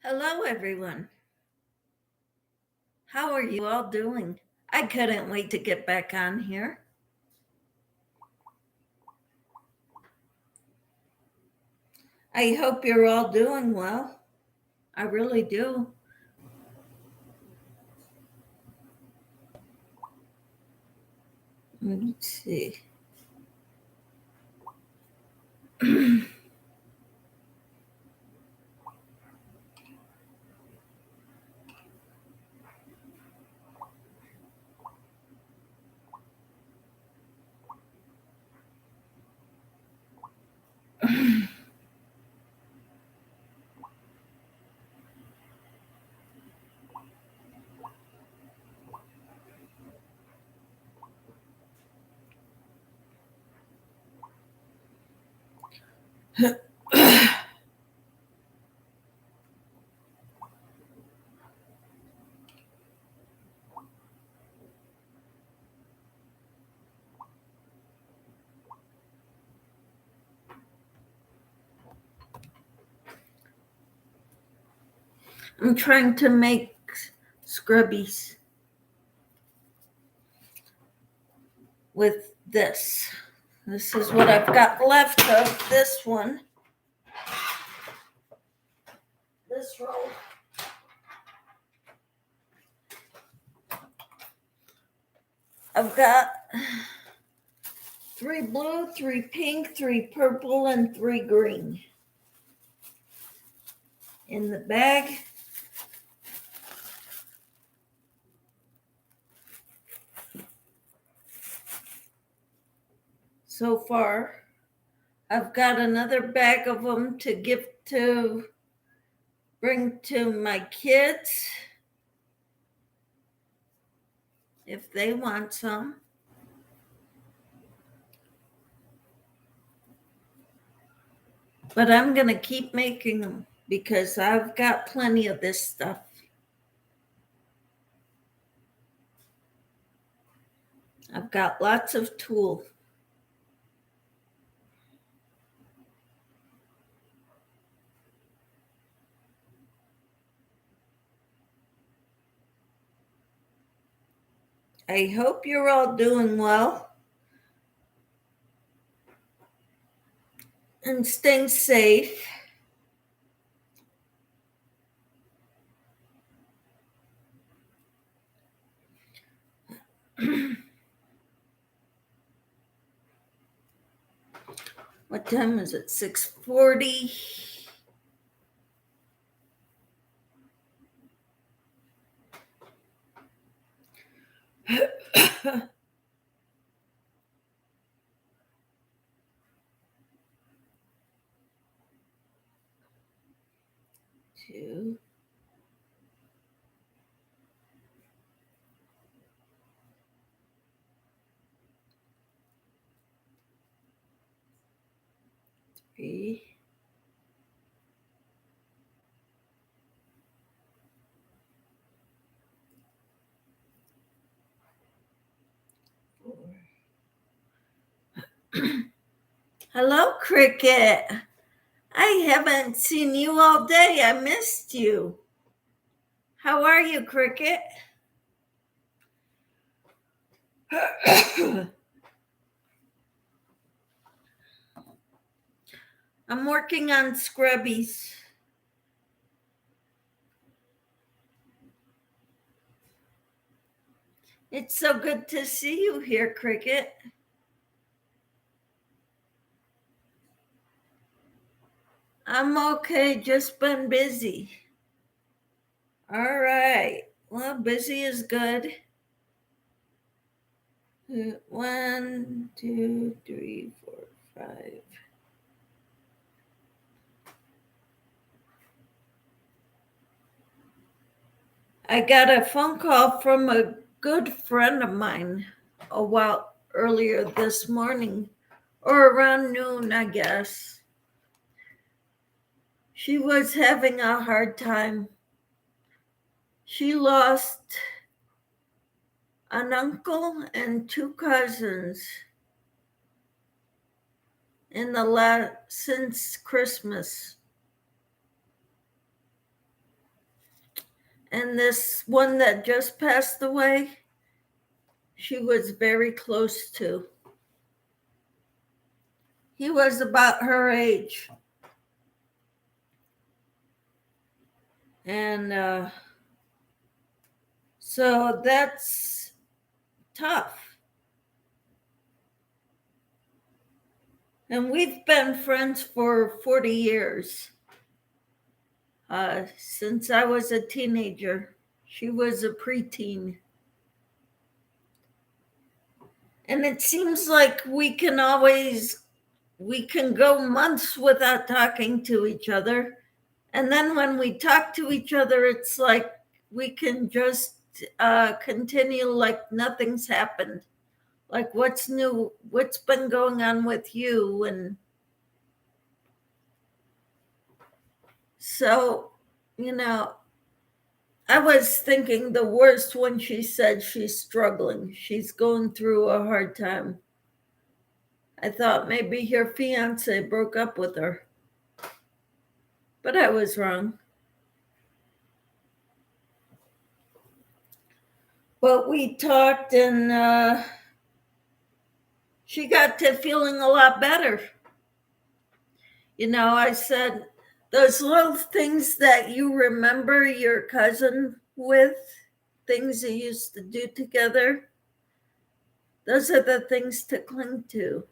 Hello, everyone. How are you all doing? I couldn't wait to get back on here. I hope you're all doing well. I really do. Let's see. I'm trying to make scrubbies with this. This is what I've got left of this one. This roll. I've got 3 blue, 3 pink, 3 purple, and 3 green in the bag. So far, I've got another bag of them to bring to my kids if they want some. But I'm going to keep making them because I've got plenty of this stuff. I've got lots of tulle. I hope you're all doing well and staying safe. What time is it? 6:40. Two. Three. 4. Hello, Cricket. I haven't seen you all day. I missed you. How are you, Cricket? I'm working on scrubbies. It's so good to see you here, Cricket. I'm okay, just been busy. All right. Well, busy is good. 1, 2, 3, 4, 5. I got a phone call from a good friend of mine a while earlier this morning, or around noon, I guess. She was having a hard time. She lost an uncle and 2 cousins in since Christmas. And this one that just passed away, she was very close to. He was about her age. And so that's tough. And we've been friends for 40 years. Since I was a teenager. She was a preteen. And it seems like we can go months without talking to each other. And then when we talk to each other, it's like we can just continue like nothing's happened. Like, what's new? What's been going on with you? And so, I was thinking the worst when she said she's struggling. She's going through a hard time. I thought maybe her fiance broke up with her. But I was wrong. But we talked, and she got to feeling a lot better. I said, those little things that you remember your cousin with, things you used to do together, those are the things to cling to.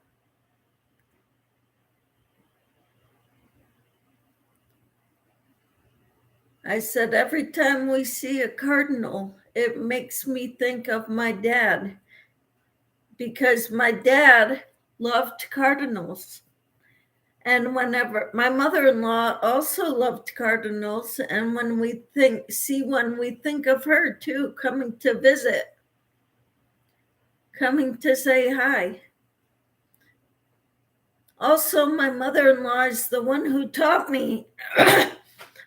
I said, every time we see a cardinal, it makes me think of my dad, because my dad loved cardinals. And whenever my mother-in-law also loved cardinals, and when we think of her too, coming to visit, coming to say hi. Also, my mother-in-law is the one who taught me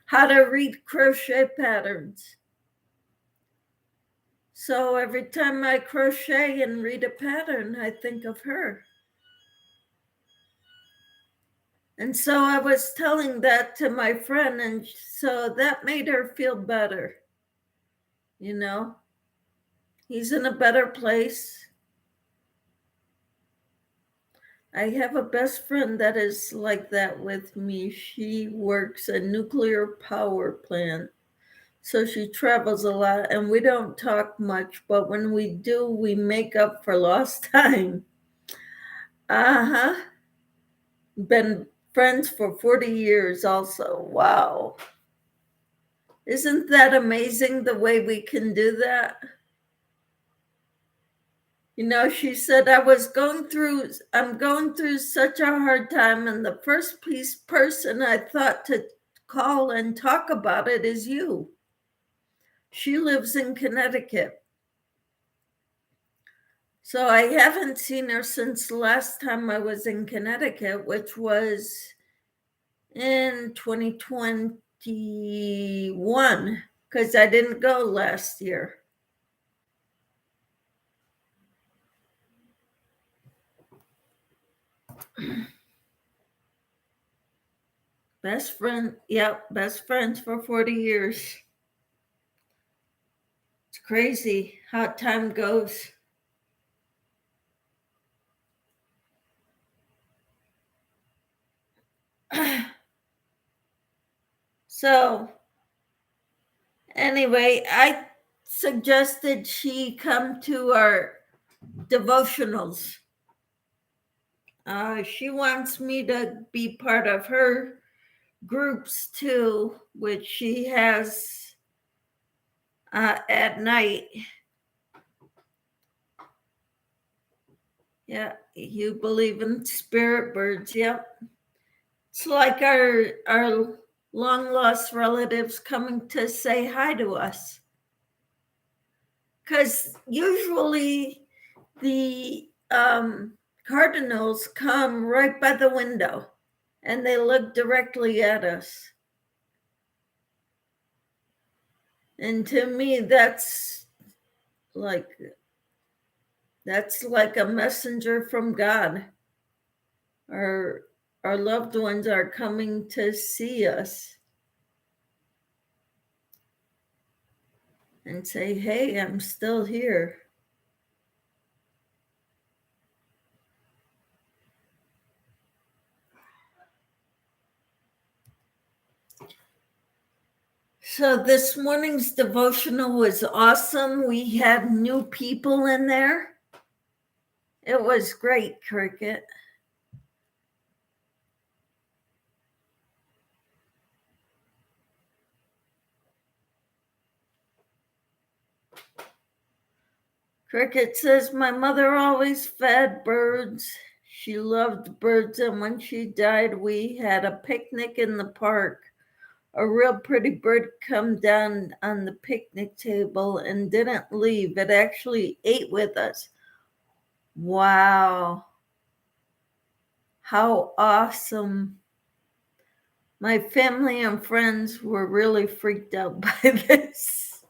how to read crochet patterns. So every time I crochet and read a pattern, I think of her. And so I was telling that to my friend, and so that made her feel better. He's in a better place. I have a best friend that is like that with me. She works a nuclear power plant. So she travels a lot, and we don't talk much, but when we do, we make up for lost time. Uh-huh. Been friends for 40 years also. Wow. Isn't that amazing the way we can do that? She said, I'm going through such a hard time, and the first person I thought to call and talk about it is you. She lives in Connecticut. So I haven't seen her since the last time I was in Connecticut, which was in 2021, because I didn't go last year. Best friend, yep, best friends for 40 years. It's crazy how time goes. So, anyway, I suggested she come to our devotionals. She wants me to be part of her groups too, which she has at night. Yeah, you believe in spirit birds. Yep. It's like our long lost relatives coming to say hi to us. Because usually the cardinals come right by the window and they look directly at us. And to me, that's like a messenger from God. Our loved ones are coming to see us. and say, hey, I'm still here. So this morning's devotional was awesome. We had new people in there. It was great, Cricket. Cricket says, my mother always fed birds. She loved birds, and when she died, we had a picnic in the park. A real pretty bird come down on the picnic table and didn't leave. It actually ate with us. Wow. How awesome. My family and friends were really freaked out by this.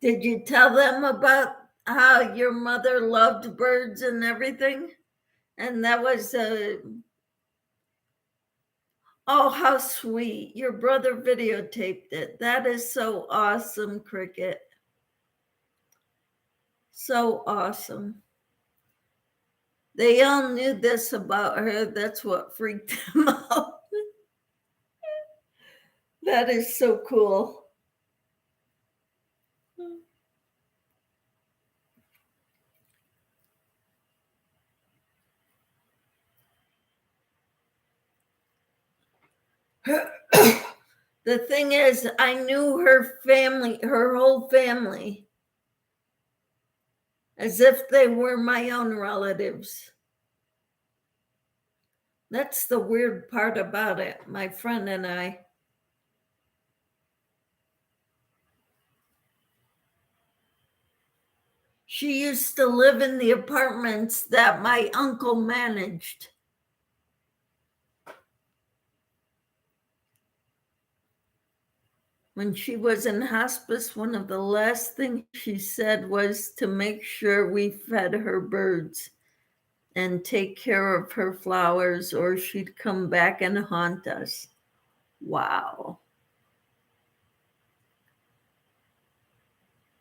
Did you tell them about how your mother loved birds and everything? And that was oh, how sweet. Your brother videotaped it. That is so awesome, Cricket. So awesome. They all knew this about her. That's what freaked them out. That is so cool. The thing is, I knew her family, her whole family, as if they were my own relatives. That's the weird part about it, my friend and I. She used to live in the apartments that my uncle managed. When she was in hospice, one of the last things she said was to make sure we fed her birds and take care of her flowers, or she'd come back and haunt us. Wow.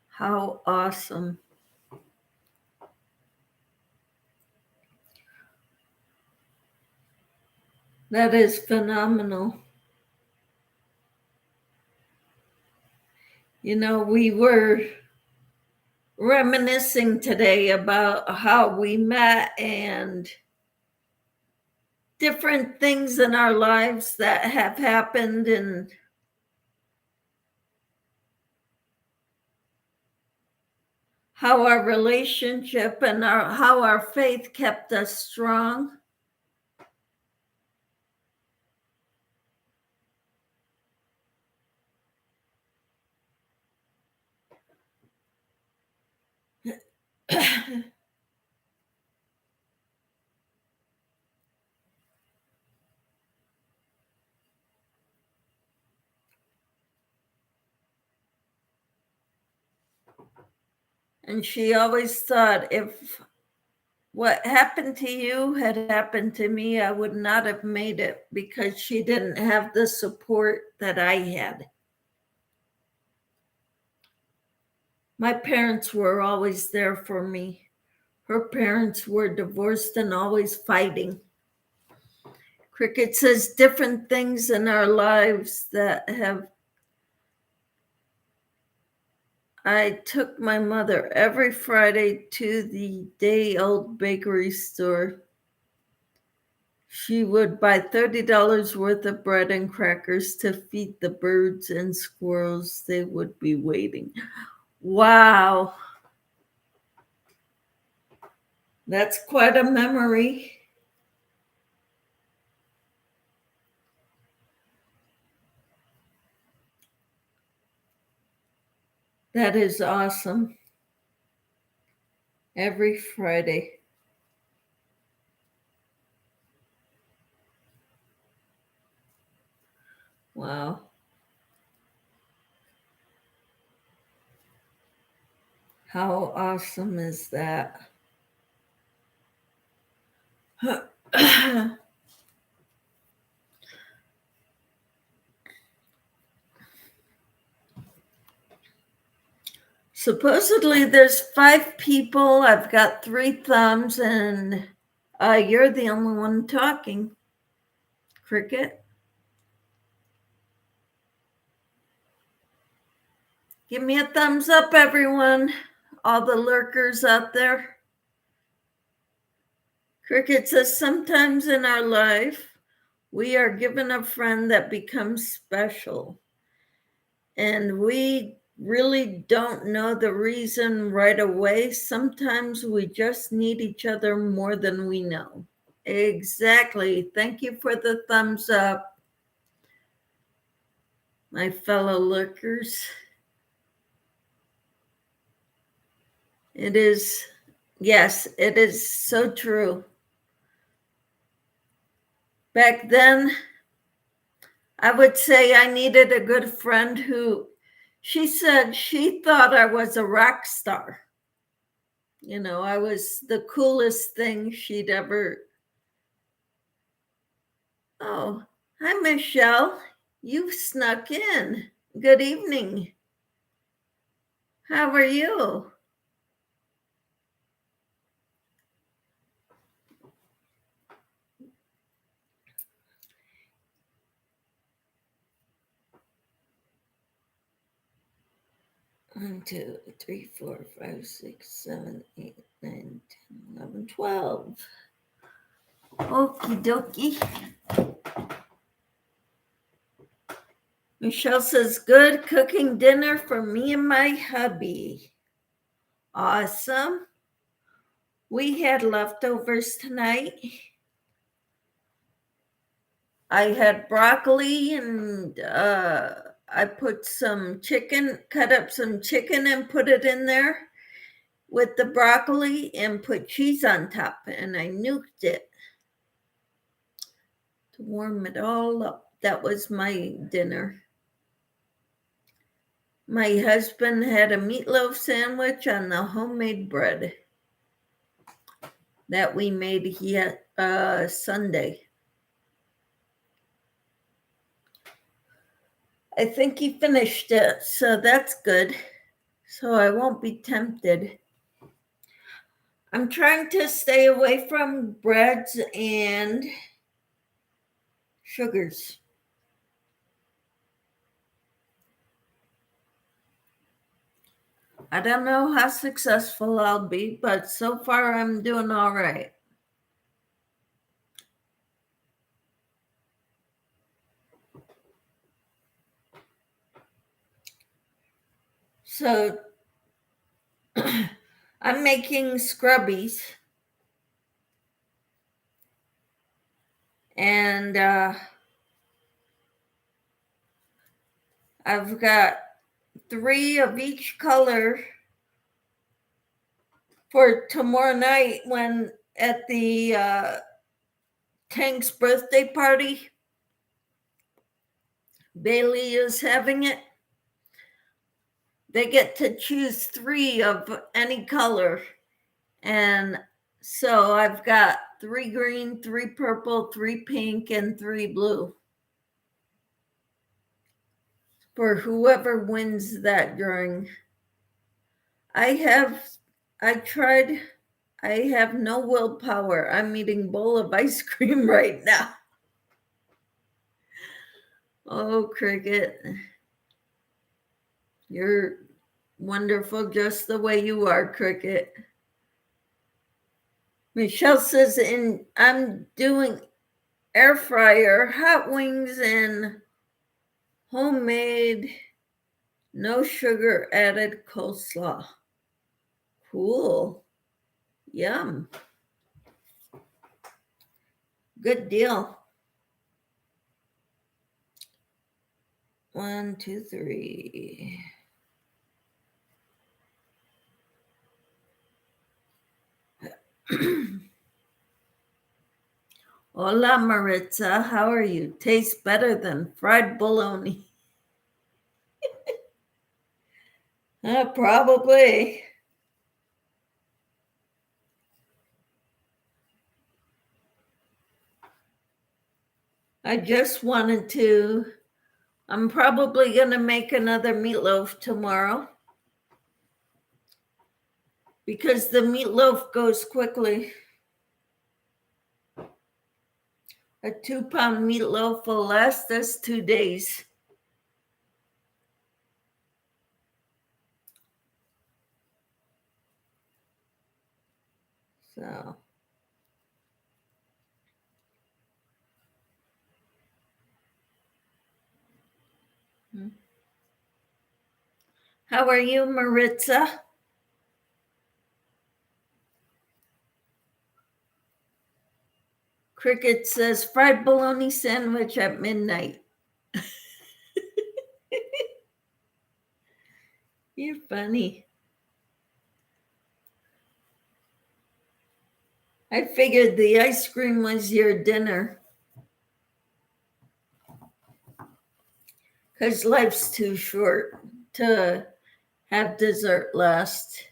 How awesome. That is phenomenal. You know, we were reminiscing today about how we met and different things in our lives that have happened, and how our relationship and how our faith kept us strong. And she always thought, if what happened to you had happened to me, I would not have made it, because she didn't have the support that I had. My parents were always there for me. Her parents were divorced and always fighting. Cricket says different things in our lives that have. I took my mother every Friday to the day-old bakery store. She would buy $30 worth of bread and crackers to feed the birds and squirrels. They would be waiting. Wow. That's quite a memory. That is awesome. Every Friday. Wow. How awesome is that? Supposedly there's 5 people. I've got 3 thumbs, and you're the only one talking, Cricket. Give me a thumbs up, everyone. All the lurkers out there. Cricket says, sometimes in our life, we are given a friend that becomes special. And we really don't know the reason right away. Sometimes we just need each other more than we know. Exactly. Thank you for the thumbs up, my fellow lookers. It is, yes, it is so true. Back then, I would say I needed a good friend who, she said she thought I was a rock star. You know, I was the coolest thing she'd ever. Oh, hi, Michelle. You've snuck in. Good evening. How are you? One, 2, 3, 4, 5, 6, 7, 8, 9, 10, 11, 12. Okie dokie. Michelle says, good cooking dinner for me and my hubby. Awesome. We had leftovers tonight. I had broccoli, and I put some chicken, cut up some chicken and put it in there with the broccoli and put cheese on top, and I nuked it to warm it all up. That was my dinner. My husband had a meatloaf sandwich on the homemade bread that we made Sunday. I think he finished it, so that's good. So I won't be tempted. I'm trying to stay away from breads and sugars. I don't know how successful I'll be, but so far I'm doing all right. So I'm making scrubbies, and I've got 3 of each color for tomorrow night when at the Tank's birthday party. Bailey is having it. They get to choose 3 of any color. And so I've got 3 green, 3 purple, 3 pink, and 3 blue for whoever wins that drawing. I have no willpower. I'm eating a bowl of ice cream right now. Oh, Cricket, you're wonderful just the way you are, Cricket. Michelle says, I'm doing air fryer, hot wings, and homemade, no sugar added coleslaw. Cool. Yum. Good deal. 1, 2, 3. Hola, Maritza. How are you? Tastes better than fried bologna. Probably. I just wanted to. I'm probably going to make another meatloaf tomorrow. because the meatloaf goes quickly. A 2-pound meatloaf will last us 2 days. So, how are you, Maritza? Cricket says fried bologna sandwich at midnight. You're funny. I figured the ice cream was your dinner. Because life's too short to have dessert last.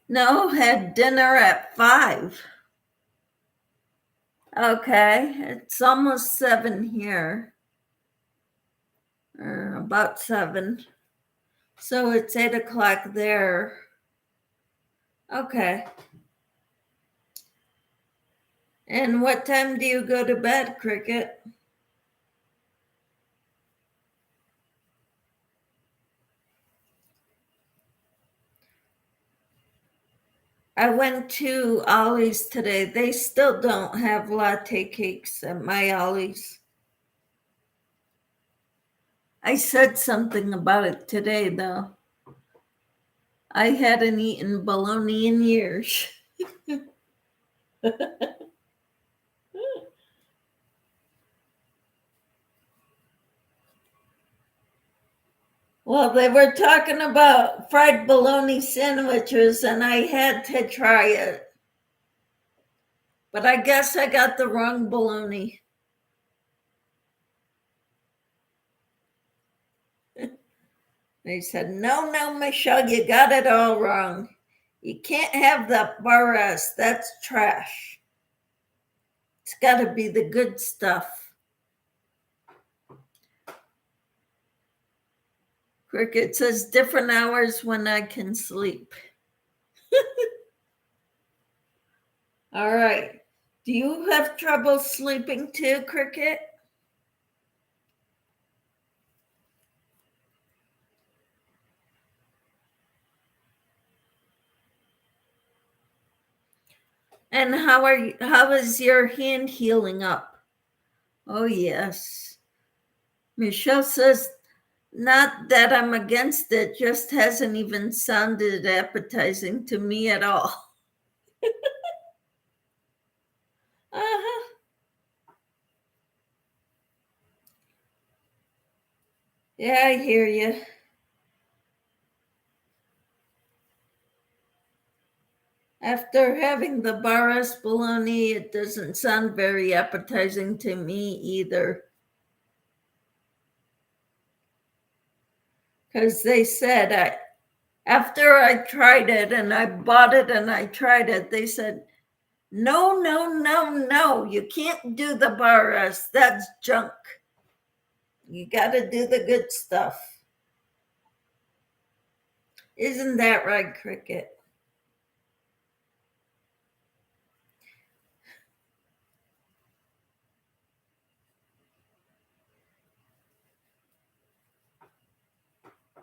No, had dinner at 5. Okay, it's almost 7 here. Or about 7. So it's 8 o'clock there. Okay. And what time do you go to bed, Cricket? I went to Ollie's today. They still don't have latte cakes at my Ollie's. I said something about it today, though. I hadn't eaten bologna in years. Well, they were talking about fried bologna sandwiches, and I had to try it. But I guess I got the wrong bologna. They said, no, Michelle, you got it all wrong. You can't have the bar S. That's trash. It's got to be the good stuff. Cricket says different hours when I can sleep. All right. Do you have trouble sleeping too, Cricket? And how is your hand healing up? Oh yes. Michelle says not that I'm against it, just hasn't even sounded appetizing to me at all. Uh-huh. Yeah, I hear you. After having the Barras bologna, it doesn't sound very appetizing to me either. Because they said after I tried it and I bought it and I tried it, they said, no, you can't do the Barras. That's junk. You got to do the good stuff. Isn't that right, Cricket?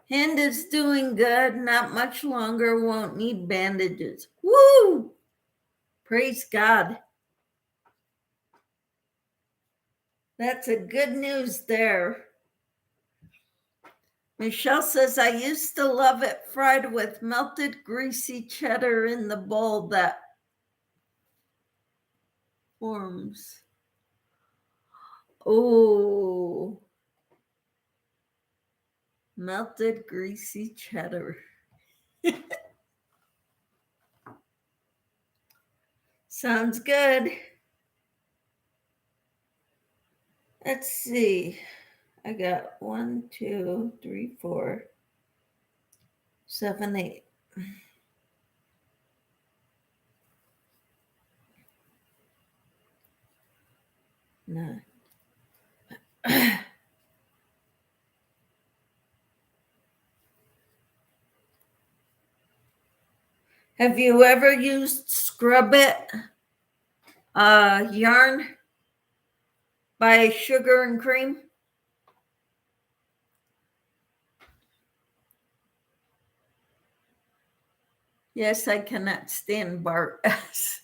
Hand is doing good. Not much longer. Won't need bandages. Woo! Praise God. That's a good news there. Michelle says, I used to love it fried with melted greasy cheddar in the bowl that forms. Oh, melted greasy cheddar. Sounds good. Let's see. I got 1, 2, 3, 4, 7, 8. 9. Have you ever used Scrub It yarn by Sugar and Cream? Yes, I cannot stand Bart S.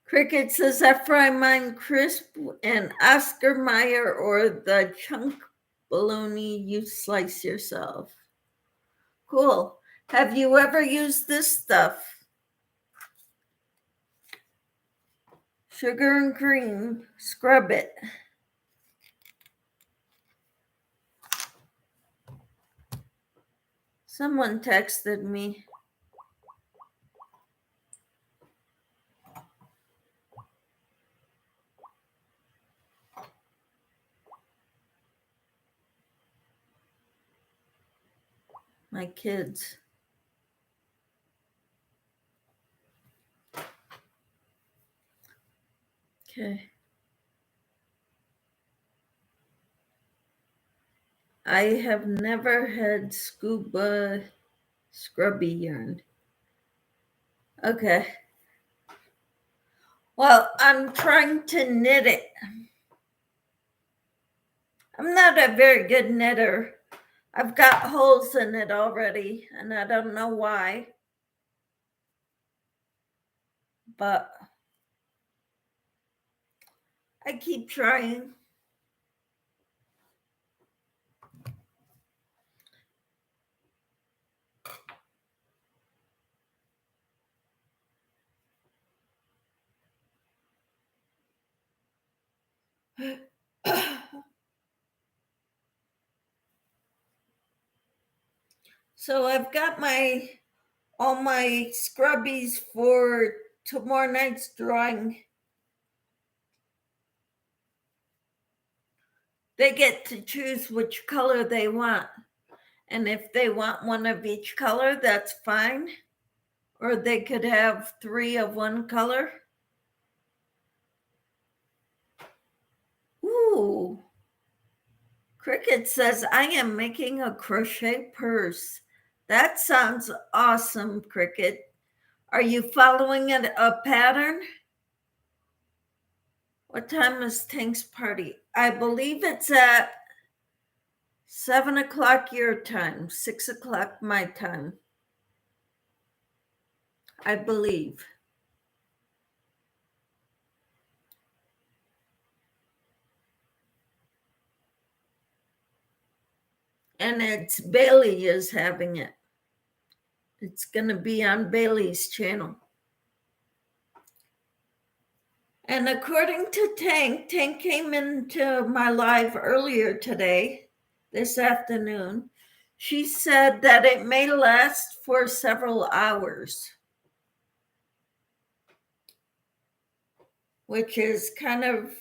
Cricket says, I fry mine crisp and Oscar Mayer or the chunk bologna you slice yourself. Cool. Have you ever used this stuff? Sugar and Cream, Scrub It. Someone texted me. My kids. Okay. I have never had scuba scrubby yarn. Okay. Well, I'm trying to knit it. I'm not a very good knitter. I've got holes in it already, and I don't know why. But I keep trying. So I've got all my scrubbies for tomorrow night's drawing. They get to choose which color they want. And if they want one of each color, that's fine. Or they could have 3 of one color. Ooh. Cricket says, I am making a crochet purse. That sounds awesome, Cricket. Are you following a pattern? What time is Tank's party? I believe it's at 7 o'clock your time, 6 o'clock my time. I believe. And it's Bailey is having it. It's going to be on Bailey's channel. And according to Tank came into my live earlier today, this afternoon. She said that it may last for several hours, which is kind of,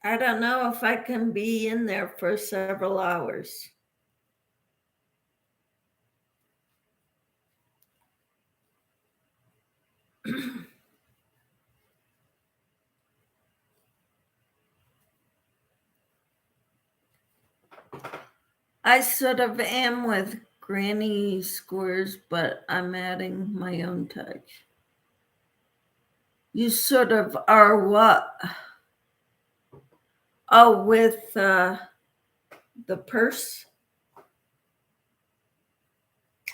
I don't know if I can be in there for several hours. I sort of am with Granny Squares, but I'm adding my own touch. You sort of are what? Oh, with the purse?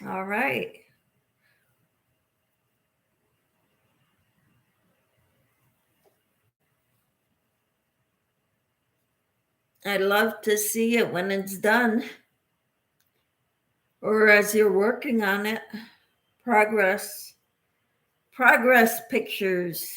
All right. I'd love to see it when it's done. Or as you're working on it. Progress pictures.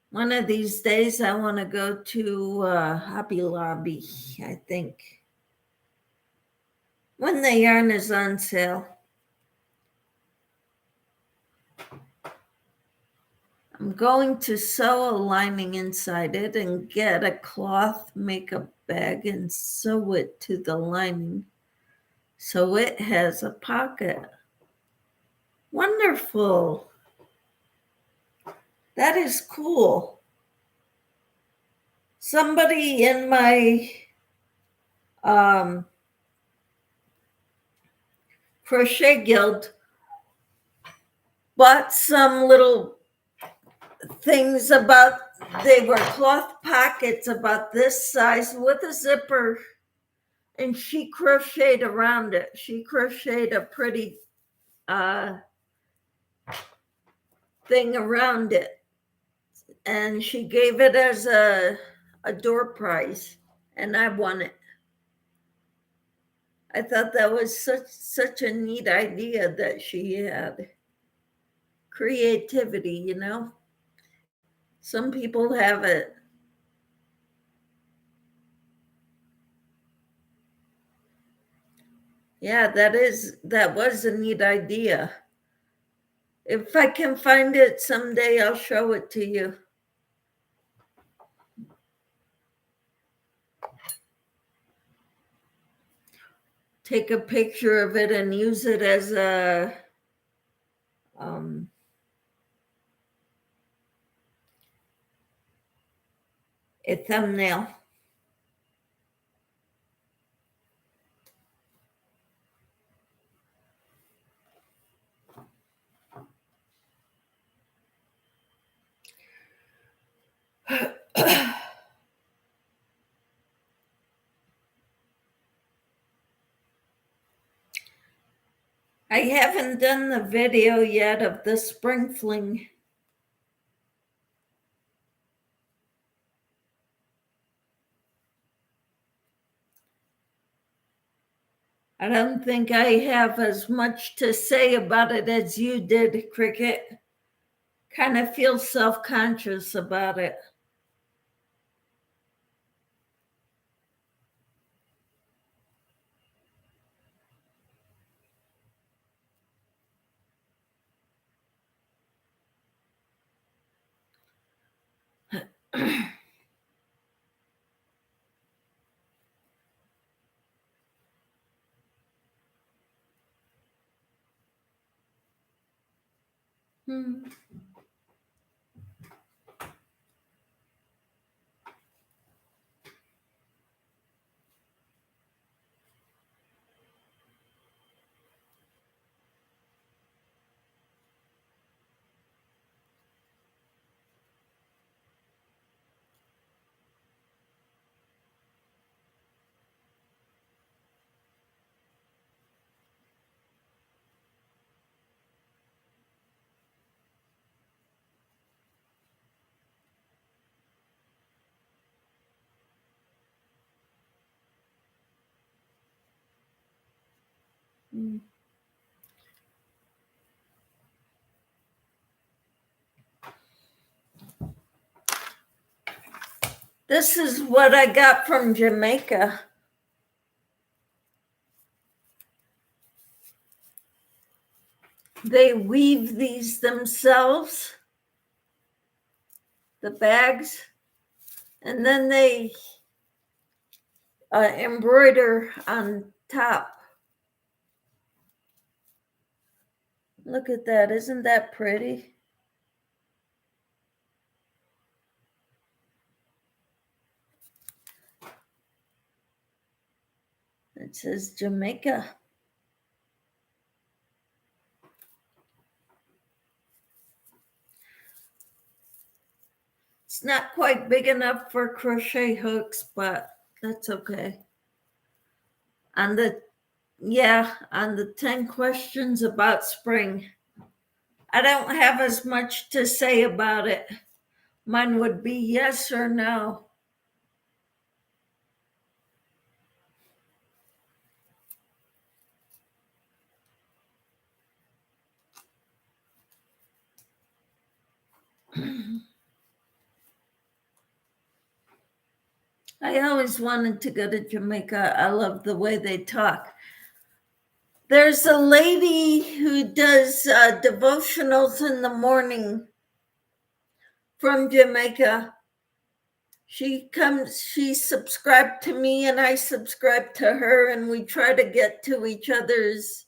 One of these days, I want to go to Hobby Lobby, I think, when the yarn is on sale. I'm going to sew a lining inside it and get a cloth makeup bag and sew it to the lining so it has a pocket. Wonderful. That is cool. Somebody in my crochet guild bought some little things they were cloth pockets about this size with a zipper, and she crocheted around it. She crocheted a pretty thing around it, and she gave it as a door prize, and I won it. I thought that was such a neat idea that she had. Creativity, you know? Some people have it. Yeah, that was a neat idea. If I can find it someday, I'll show it to you. Take a picture of it and use it as a thumbnail. I haven't done the video yet of the spring fling. I don't think I have as much to say about it as you did, Cricket. Kind of feel self-conscious about it. This is what I got from Jamaica. They weave these themselves, the bags, and then they embroider on top. Look at that. Isn't that pretty? It says Jamaica. It's not quite big enough for crochet hooks, but that's okay. On the 10 questions about spring, I don't have as much to say about it. Mine would be yes or no. I always wanted to go to Jamaica. I love the way they talk. There's a lady who does devotionals in the morning from Jamaica. She subscribed to me and I subscribed to her, and we try to get to each other's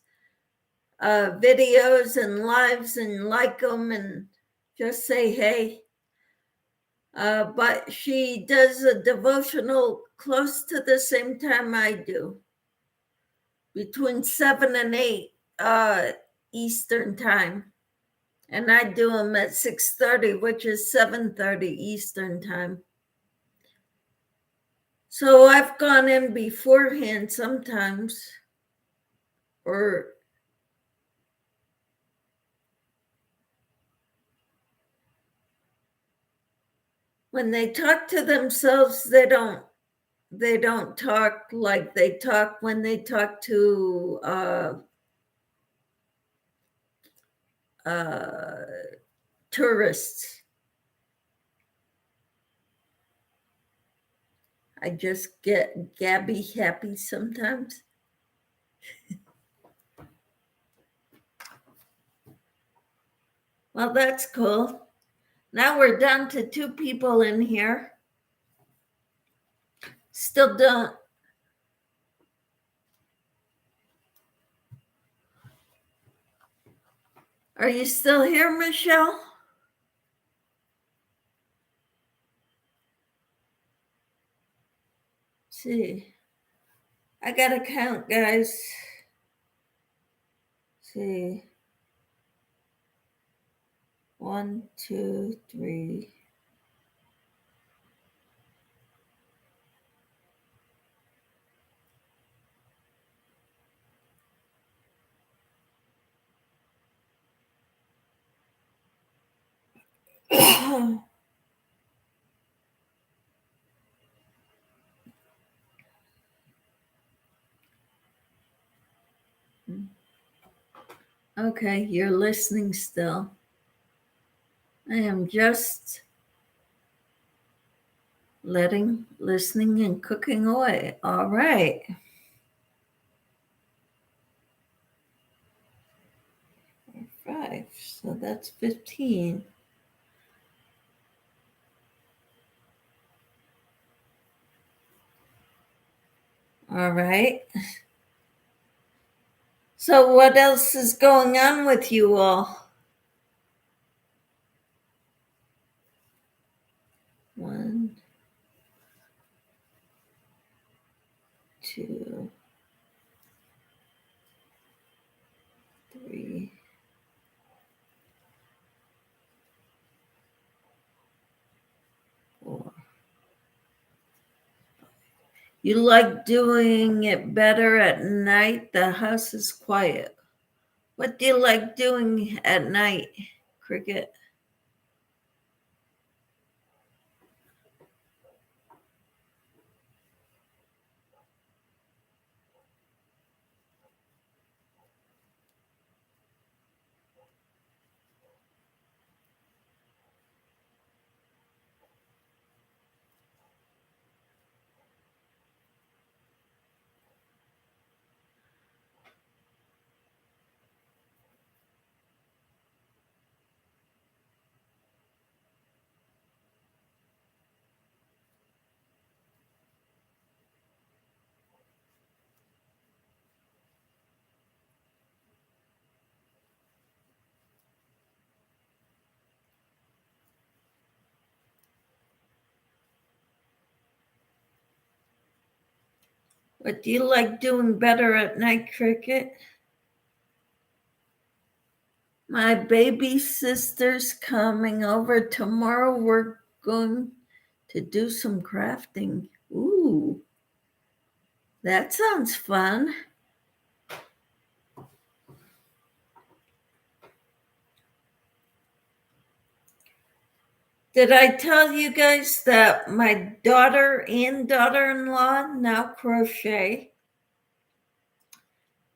videos and lives and like them and just say hey. But she does a devotional close to the same time I do, between 7 and 8 Eastern time. And I do them at 6:30, which is 7:30 Eastern time. So I've gone in beforehand sometimes, or when they talk to themselves, they don't talk like they talk when they talk to tourists. I just get gabby happy sometimes. Well, that's cool. Now we're down to 2 people in here. Still don't. Are you still here, Michelle? Let's see. I gotta count, guys. Let's see. 1, 2, 3. Okay, you're listening still. I am just listening and cooking away. All right. Five. So that's 15. All right. So what else is going on with you all? 1, 2, 3. 4. You like doing it better at night? The house is quiet. What do you like doing at night, Cricket? What do you like doing better at night, Cricket? My baby sister's coming over tomorrow. We're going to do some crafting. Ooh, that sounds fun. Did I tell you guys that my daughter and daughter-in-law now crochet?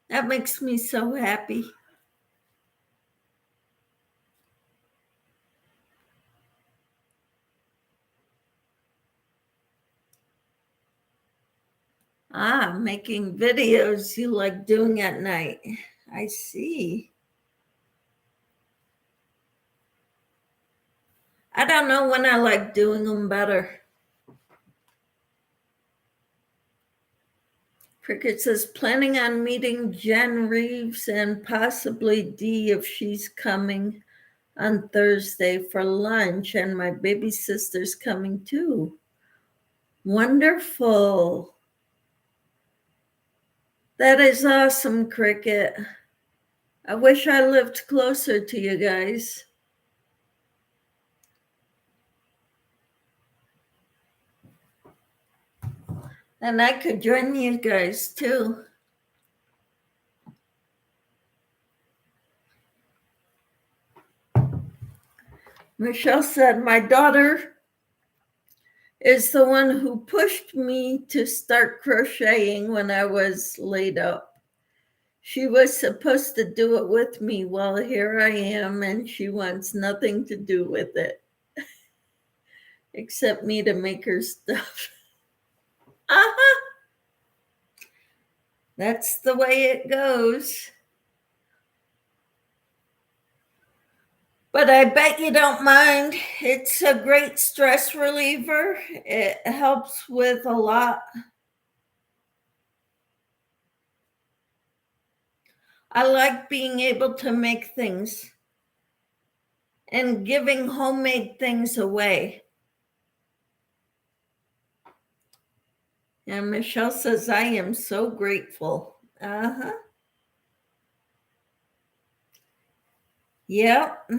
That makes me so happy. Making videos you like doing at night. I see. I don't know when I like doing them better. Cricket says, planning on meeting Jen Reeves and possibly Dee if she's coming on Thursday for lunch, and my baby sister's coming too. Wonderful. That is awesome, Cricket. I wish I lived closer to you guys. And I could join you guys too. Michelle said, my daughter is the one who pushed me to start crocheting when I was laid up. She was supposed to do it with me. Well, here I am, and she wants nothing to do with it except me to make her stuff. Uh-huh. That's the way it goes. But I bet you don't mind. It's a great stress reliever. It helps with a lot. I like being able to make things and giving homemade things away. And Michelle says, I am so grateful. Uh-huh. Yep.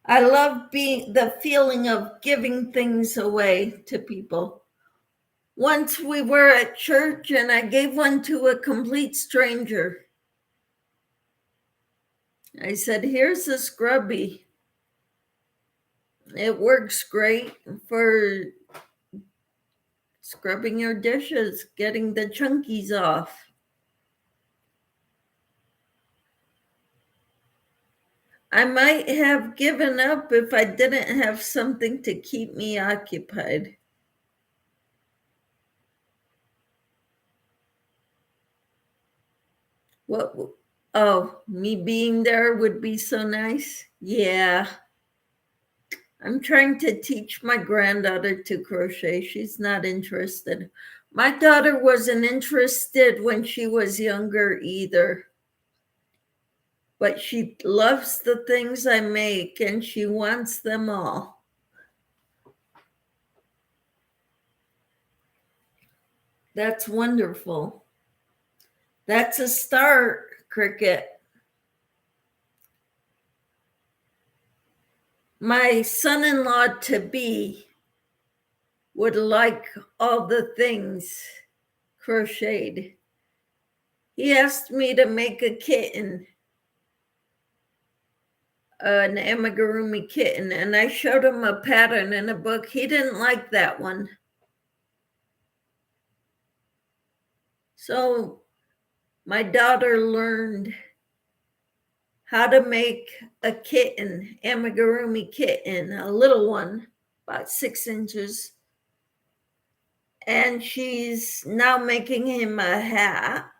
I love the feeling of giving things away to people. Once we were at church and I gave one to a complete stranger. I said, here's a scrubby. It works great for scrubbing your dishes, getting the chunkies off. I might have given up if I didn't have something to keep me occupied. What? Oh, me being there would be so nice. Yeah. I'm trying to teach my granddaughter to crochet. She's not interested. My daughter wasn't interested when she was younger either. But she loves the things I make and she wants them all. That's wonderful. That's a start, Cricket. My son-in-law to be would like all the things crocheted. He asked me to make a kitten, an amigurumi kitten, and I showed him a pattern in a book. He didn't like that one. So my daughter learned how to make a kitten, amigurumi kitten, a little one, about 6 inches. And she's now making him a hat.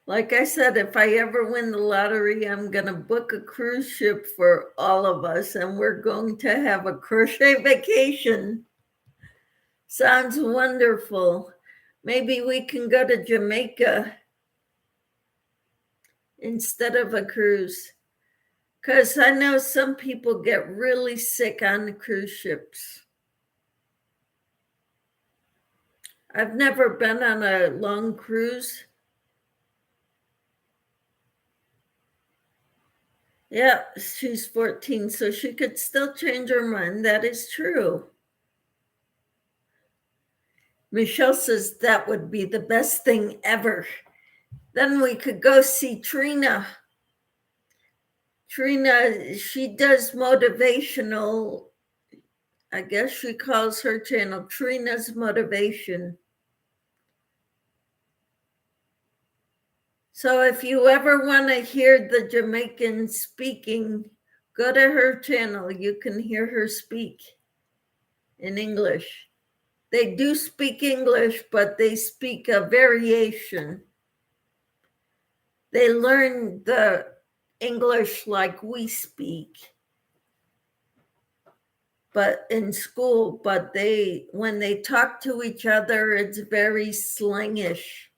Like I said, if I ever win the lottery, I'm going to book a cruise ship for all of us, and we're going to have a crochet vacation. Sounds wonderful. Maybe we can go to Jamaica instead of a cruise. Because I know some people get really sick on the cruise ships. I've never been on a long cruise. Yeah, she's 14, so she could still change her mind. That is true. Michelle says that would be the best thing ever. Then we could go see Trina. Trina, she does motivational, I guess she calls her channel Trina's Motivation. So if you ever want to hear the Jamaican speaking, go to her channel. You can hear her speak in English. They do speak English, but they speak a variation. they learn the English like we speak, but in school, but when they talk to each other, it's very slangish.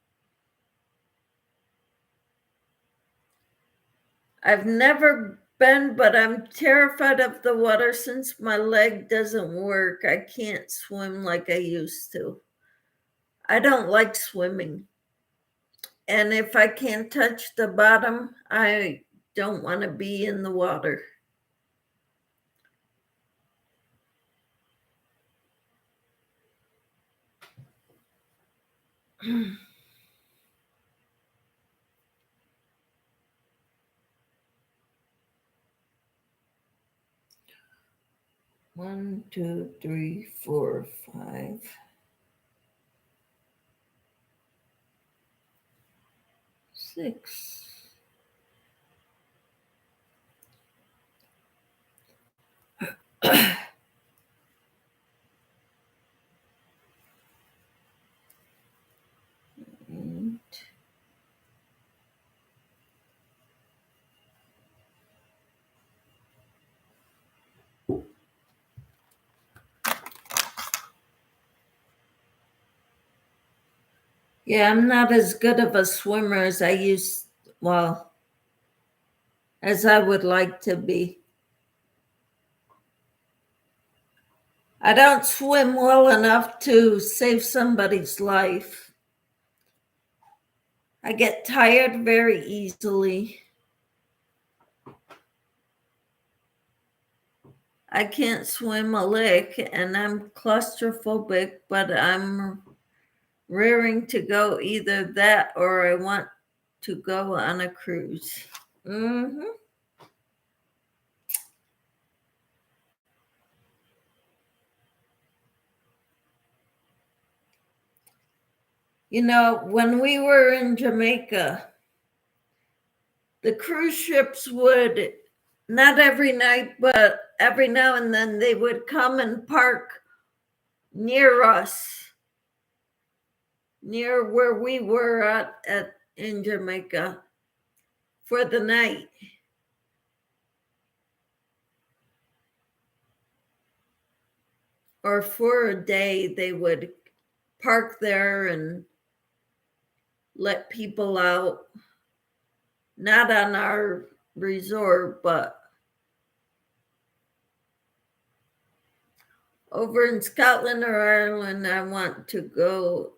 I've never been, but I'm terrified of the water since my leg doesn't work. I can't swim like I used to. I don't like swimming. And if I can't touch the bottom, I don't want to be in the water. One, two, three, four, five, six. And yeah, I'm not as good of a swimmer as as I would like to be. I don't swim well enough to save somebody's life. I get tired very easily. I can't swim a lick and I'm claustrophobic, but I'm raring to go either that or I want to go on a cruise. Mm-hmm. You know, when we were in Jamaica, the cruise ships would, not every night, but every now and then, they would come and park near us, near where we were at in Jamaica for the night. Or for a day, they would park there and let people out. Not on our resort, but over in Scotland or Ireland, I want to go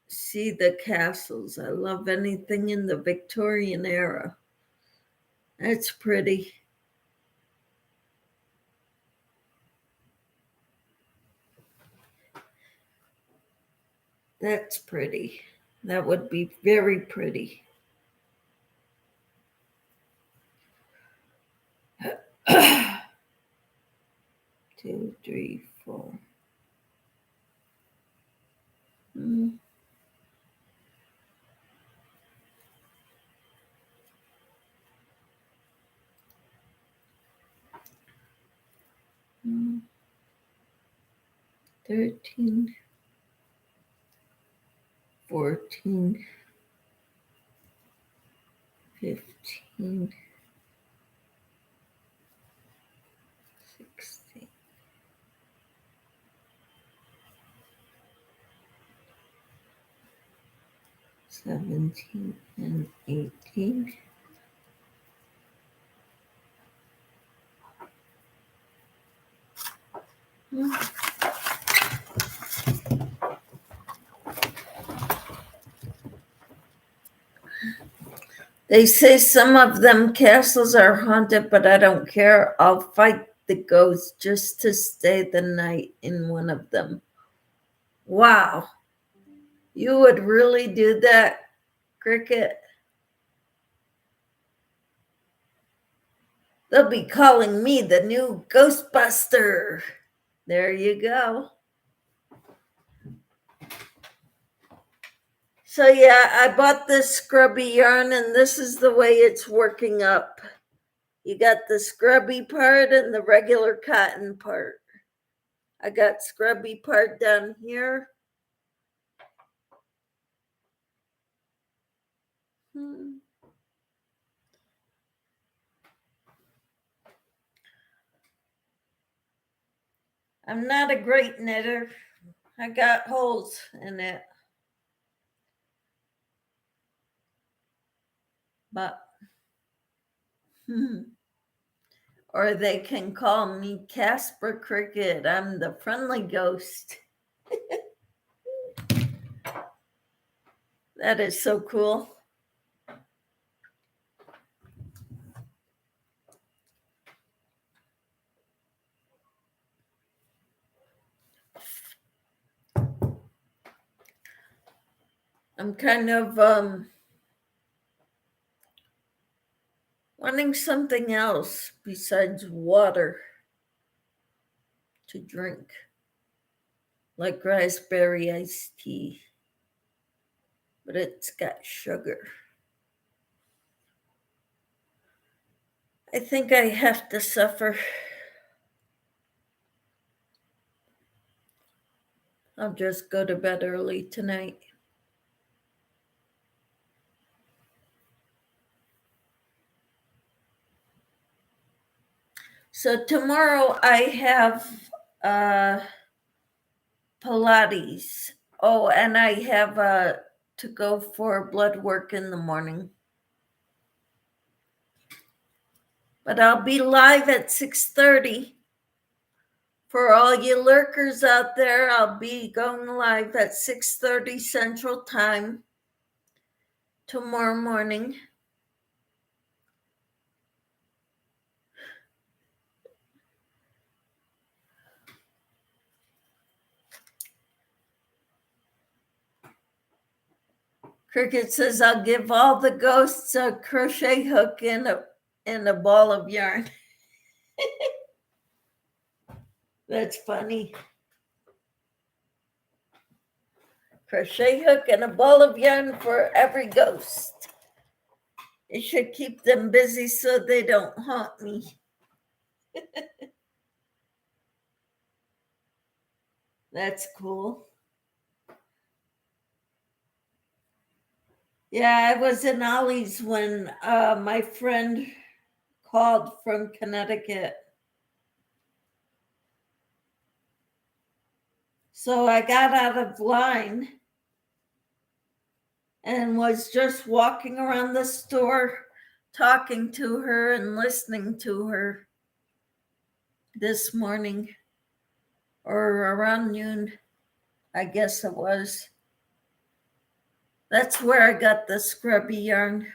see the castles. I love anything in the Victorian era. That's pretty. That's pretty. That would be very pretty. 2, 3, 4. 13, 14, 15, 16, 17, and 18. They say some of them castles are haunted, but I don't care. I'll fight the ghost just to stay the night in one of them. Wow. You would really do that, Cricket? They'll be calling me the new Ghostbuster. There you go. So yeah, I bought this scrubby yarn and this is the way it's working up. You got the scrubby part and the regular cotton part. I got scrubby part down here. I'm not a great knitter. I got holes in it. But, or they can call me Casper Cricket. I'm the friendly ghost. That is so cool. I'm kind of wanting something else besides water to drink, like raspberry iced tea, but it's got sugar. I think I have to suffer. I'll just go to bed early tonight. So tomorrow I have Pilates. Oh, and I have to go for blood work in the morning. But I'll be live at 6:30. For all you lurkers out there, I'll be going live at 6:30 Central Time tomorrow morning. Cricket says I'll give all the ghosts a crochet hook and a ball of yarn. That's funny. Crochet hook and a ball of yarn for every ghost. It should keep them busy so they don't haunt me. That's cool. Yeah, I was in Ollie's when my friend called from Connecticut. So I got out of line and was just walking around the store, talking to her and listening to her this morning, or around noon, I guess it was. That's where I got the scrubby yarn.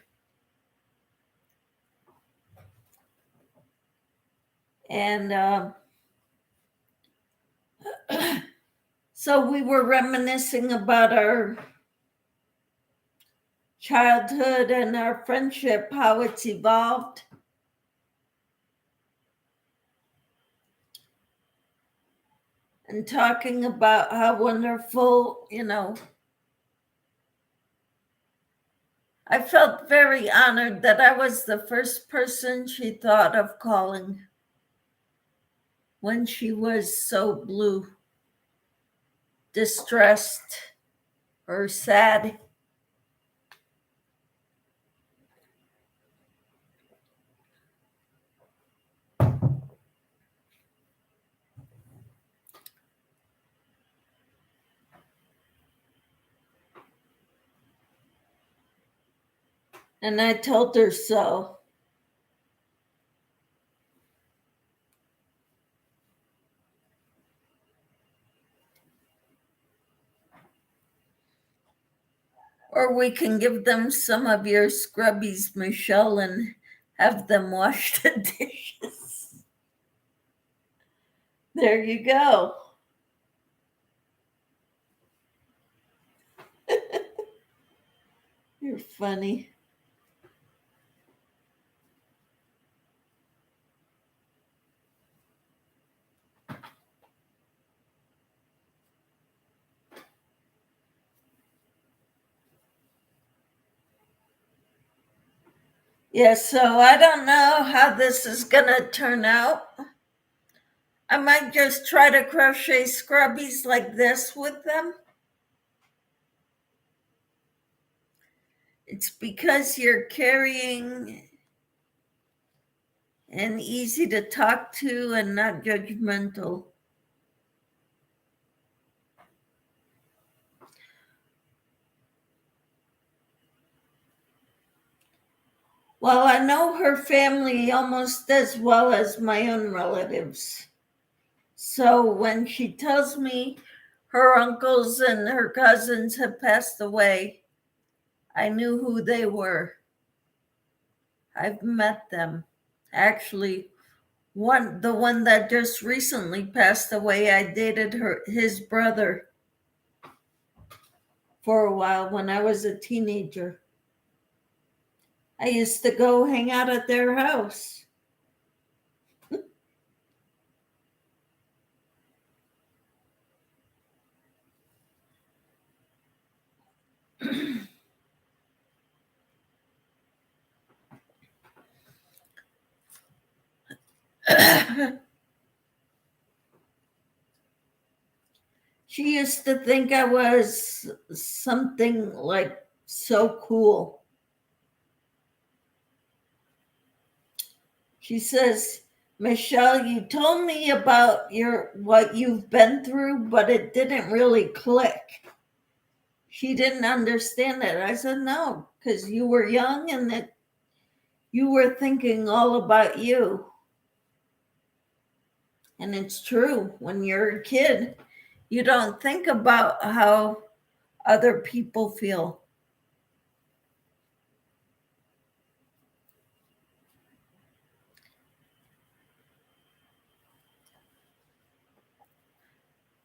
And so we were reminiscing about our childhood and our friendship, how it's evolved. And talking about how wonderful, I felt very honored that I was the first person she thought of calling when she was so blue, distressed, or sad. And I told her so. Or we can give them some of your scrubbies, Michelle, and have them wash the dishes. There you go. You're funny. Yeah, so I don't know how this is gonna turn out. I might just try to crochet scrubbies like this with them. It's because you're carrying and easy to talk to and not judgmental. Well, I know her family almost as well as my own relatives. So when she tells me her uncles and her cousins have passed away, I knew who they were. I've met them. Actually, the one that just recently passed away, I dated his brother for a while when I was a teenager. I used to go hang out at their house. She used to think I was something like so cool. She says, Michelle, you told me about what you've been through, but it didn't really click. She didn't understand it. I said, no, because you were young and that you were thinking all about you. And it's true. When you're a kid, you don't think about how other people feel.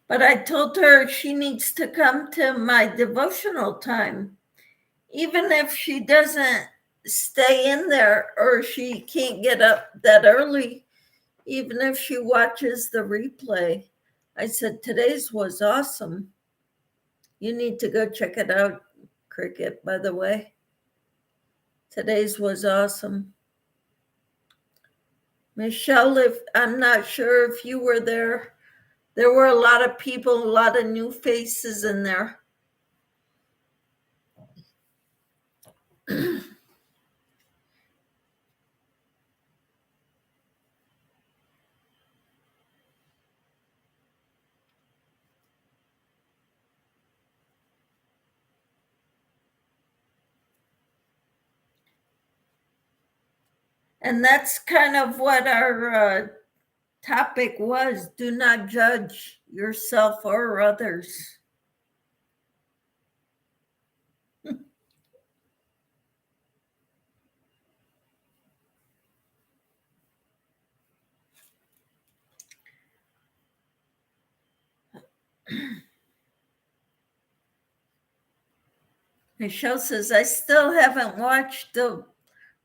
But I told her she needs to come to my devotional time. Even if she doesn't stay in there or she can't get up that early, even if she watches the replay. I said, today's was awesome. You need to go check it out, Cricket, by the way. Today's was awesome. Michelle, if I'm not sure if you were there, there were a lot of people, a lot of new faces in there. And that's kind of what our topic was. Do not judge yourself or others. Michelle says, I still haven't watched the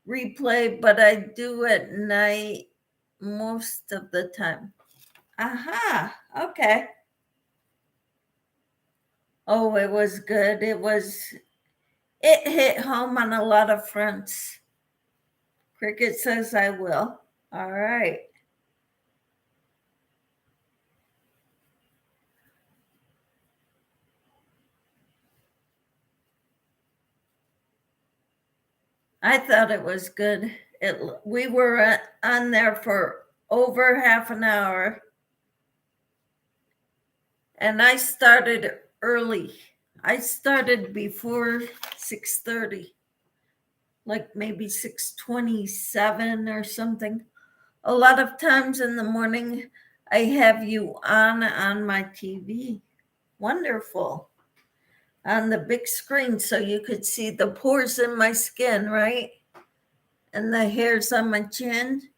replay, but I do at night most of the time. Aha, okay. Oh, it was good. It hit home on a lot of fronts. Cricket says I will. All right. I thought it was good. We were on there for over half an hour. And I started early. I started before 6:30, like maybe 6:27 or something. A lot of times in the morning, I have you on my TV. Wonderful. On the big screen so you could see the pores in my skin, right? And the hairs on my chin.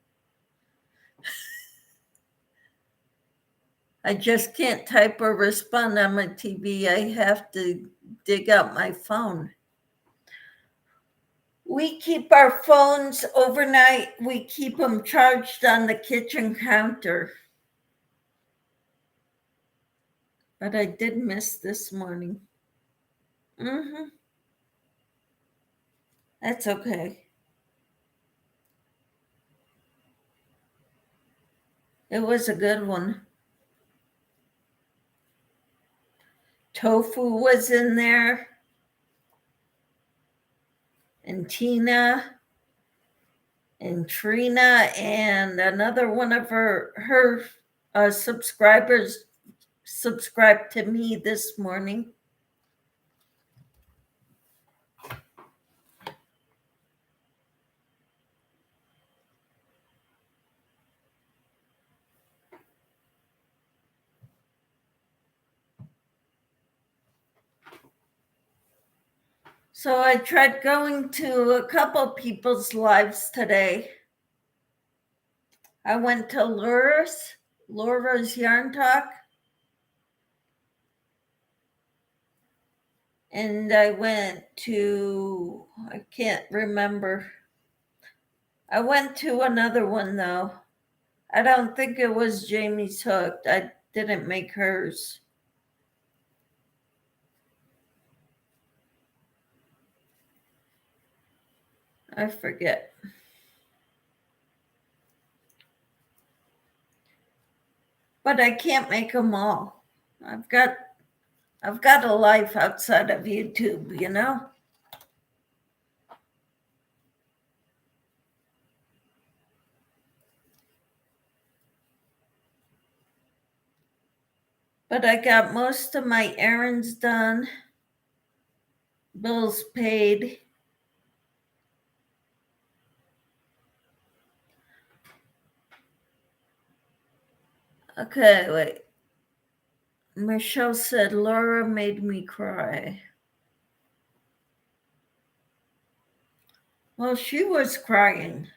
I just can't type or respond on my TV. I have to dig out my phone. We keep our phones overnight. We keep them charged on the kitchen counter. But I did miss this morning. That's okay. It was a good one. Tofu was in there. And Tina and Trina and another one of her subscribers subscribed to me this morning. So I tried going to a couple people's lives today. I went to Laura's Yarn Talk, and I went to, I can't remember. I went to another one though. I don't think it was Jamie's Hooked. I didn't make hers. I forget. But I can't make them all. I've got a life outside of YouTube, you know? But I got most of my errands done, bills paid. Okay, wait. Michelle said Laura made me cry. Well, she was crying.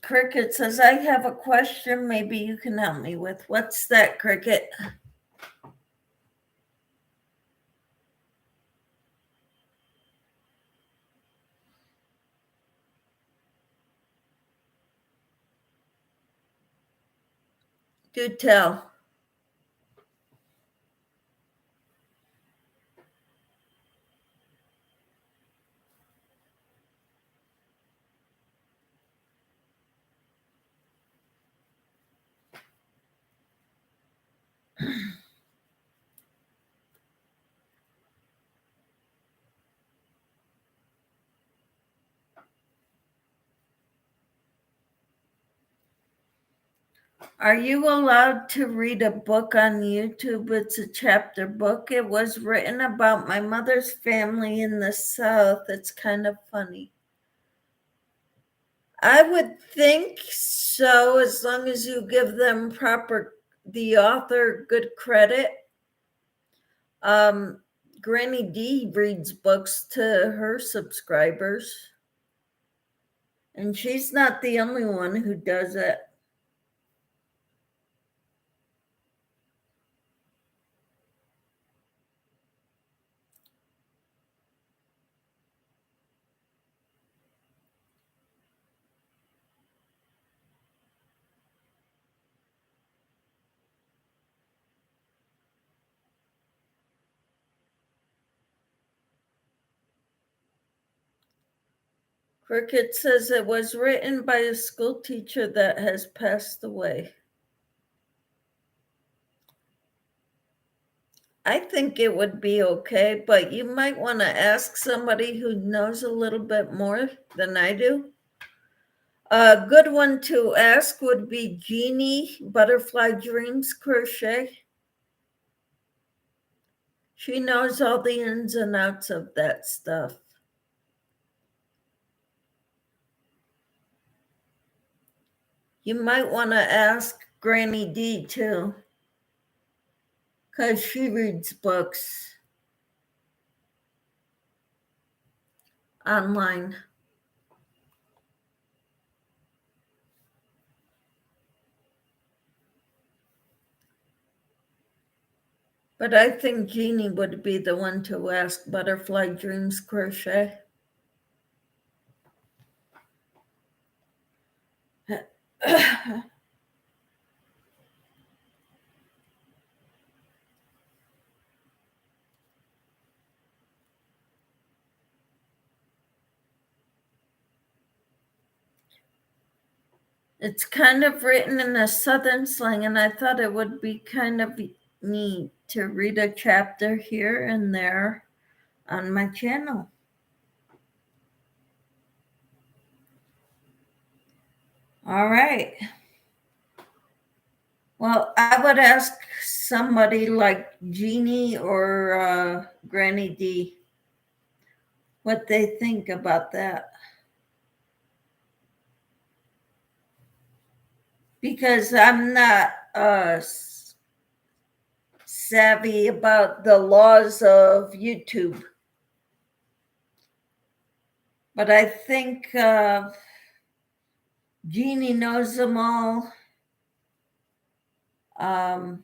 Cricket says, I have a question maybe you can help me with. What's that, Cricket? Do tell. Are you allowed to read a book on YouTube? It's a chapter book. It was written about my mother's family in the South. It's kind of funny. I would think so, as long as you give them the author good credit. Granny D reads books to her subscribers, and she's not the only one who does it. Cricket says it was written by a school teacher that has passed away. I think it would be okay, but you might want to ask somebody who knows a little bit more than I do. A good one to ask would be Jeannie Butterfly Dreams Crochet. She knows all the ins and outs of that stuff. You might want to ask Granny D too, because she reads books online. But I think Jeannie would be the one to ask Butterfly Dreams Crochet. It's kind of written in a Southern slang, and I thought it would be kind of neat to read a chapter here and there on my channel. All right. Well, I would ask somebody like Jeannie or Granny D what they think about that. Because I'm not savvy about the laws of YouTube. But I think Jeannie knows them all. I'm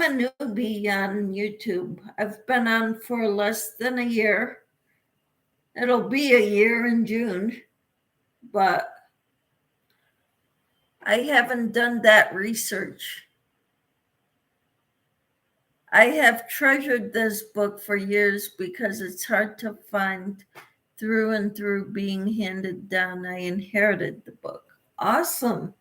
a newbie on YouTube. I've been on for less than a year. It'll be a year in June, but I haven't done that research. I have treasured this book for years because it's hard to find through and through being handed down. I inherited the book. Awesome.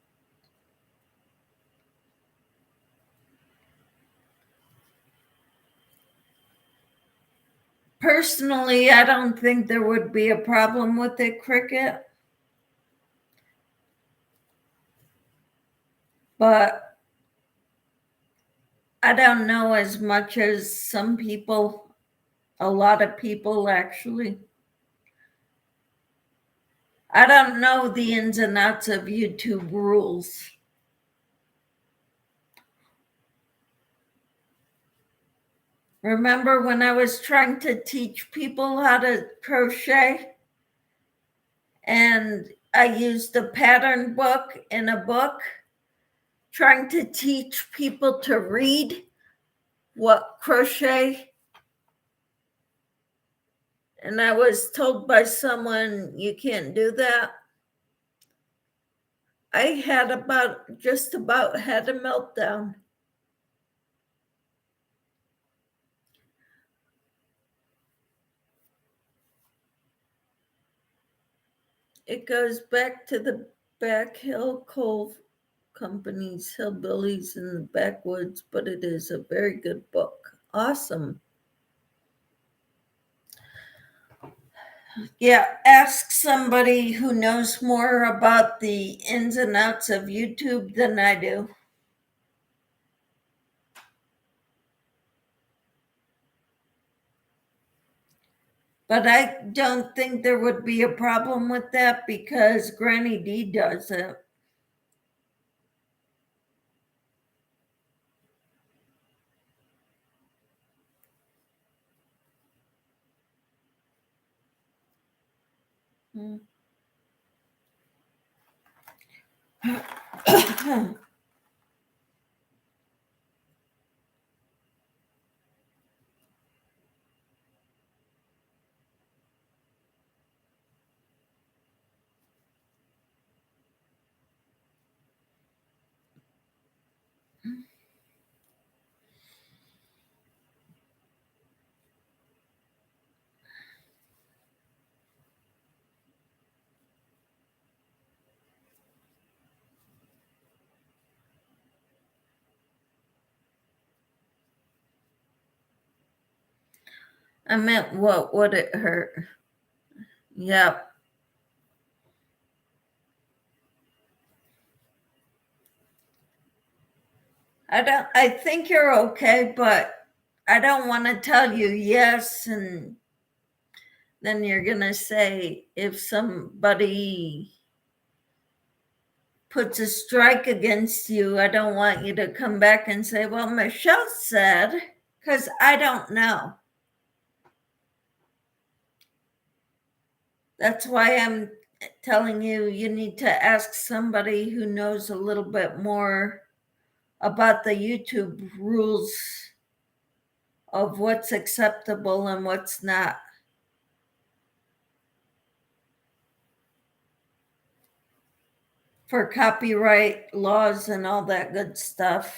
Personally, I don't think there would be a problem with it, Cricket. But I don't know as much as some people, a lot of people actually. I don't know the ins and outs of YouTube rules. Remember when I was trying to teach people how to crochet? And I used a pattern book in a book, trying to teach people to read what crochet. And I was told by someone, you can't do that. I had just about had a meltdown. It goes back to the back hill coal companies, hillbillies in the backwoods, but it is a very good book. Awesome. Yeah, ask somebody who knows more about the ins and outs of YouTube than I do. But I don't think there would be a problem with that because Granny D does it. I meant, what would it hurt? Yep. I think you're okay, but I don't want to tell you yes, and then you're going to say, if somebody puts a strike against you, I don't want you to come back and say, well, Michelle said, because I don't know. That's why I'm telling you, you need to ask somebody who knows a little bit more about the YouTube rules of what's acceptable and what's not. For copyright laws and all that good stuff.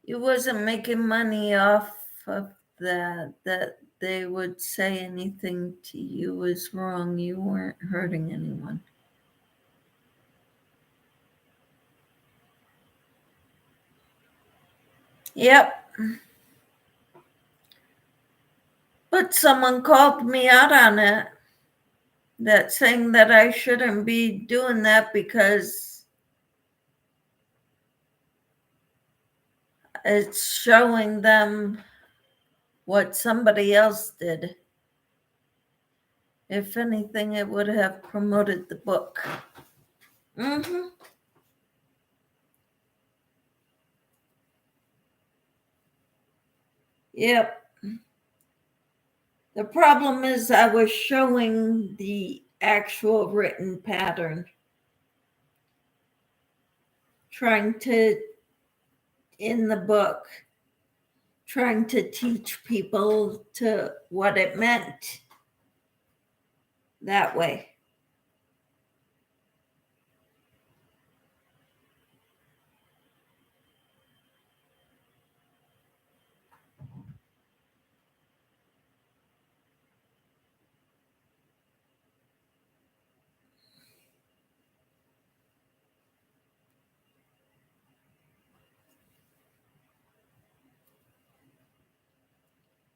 You wasn't making money off of that they would say anything to you was wrong. You weren't hurting anyone. Yep. But someone called me out on it, that saying that I shouldn't be doing that because it's showing them what somebody else did. If anything, it would have promoted the book. Mm-hmm. Yep. The problem is I was showing the actual written pattern, trying to, in the book, trying to teach people to what it meant that way.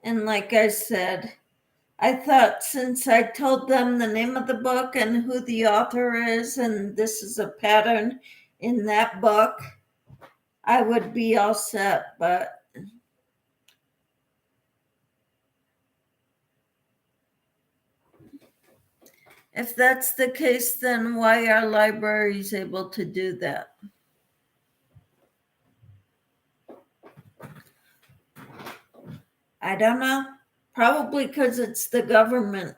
And like I said, I thought since I told them the name of the book and who the author is, and this is a pattern in that book, I would be all set. But if that's the case, then why are libraries able to do that? I don't know. Probably because it's the government.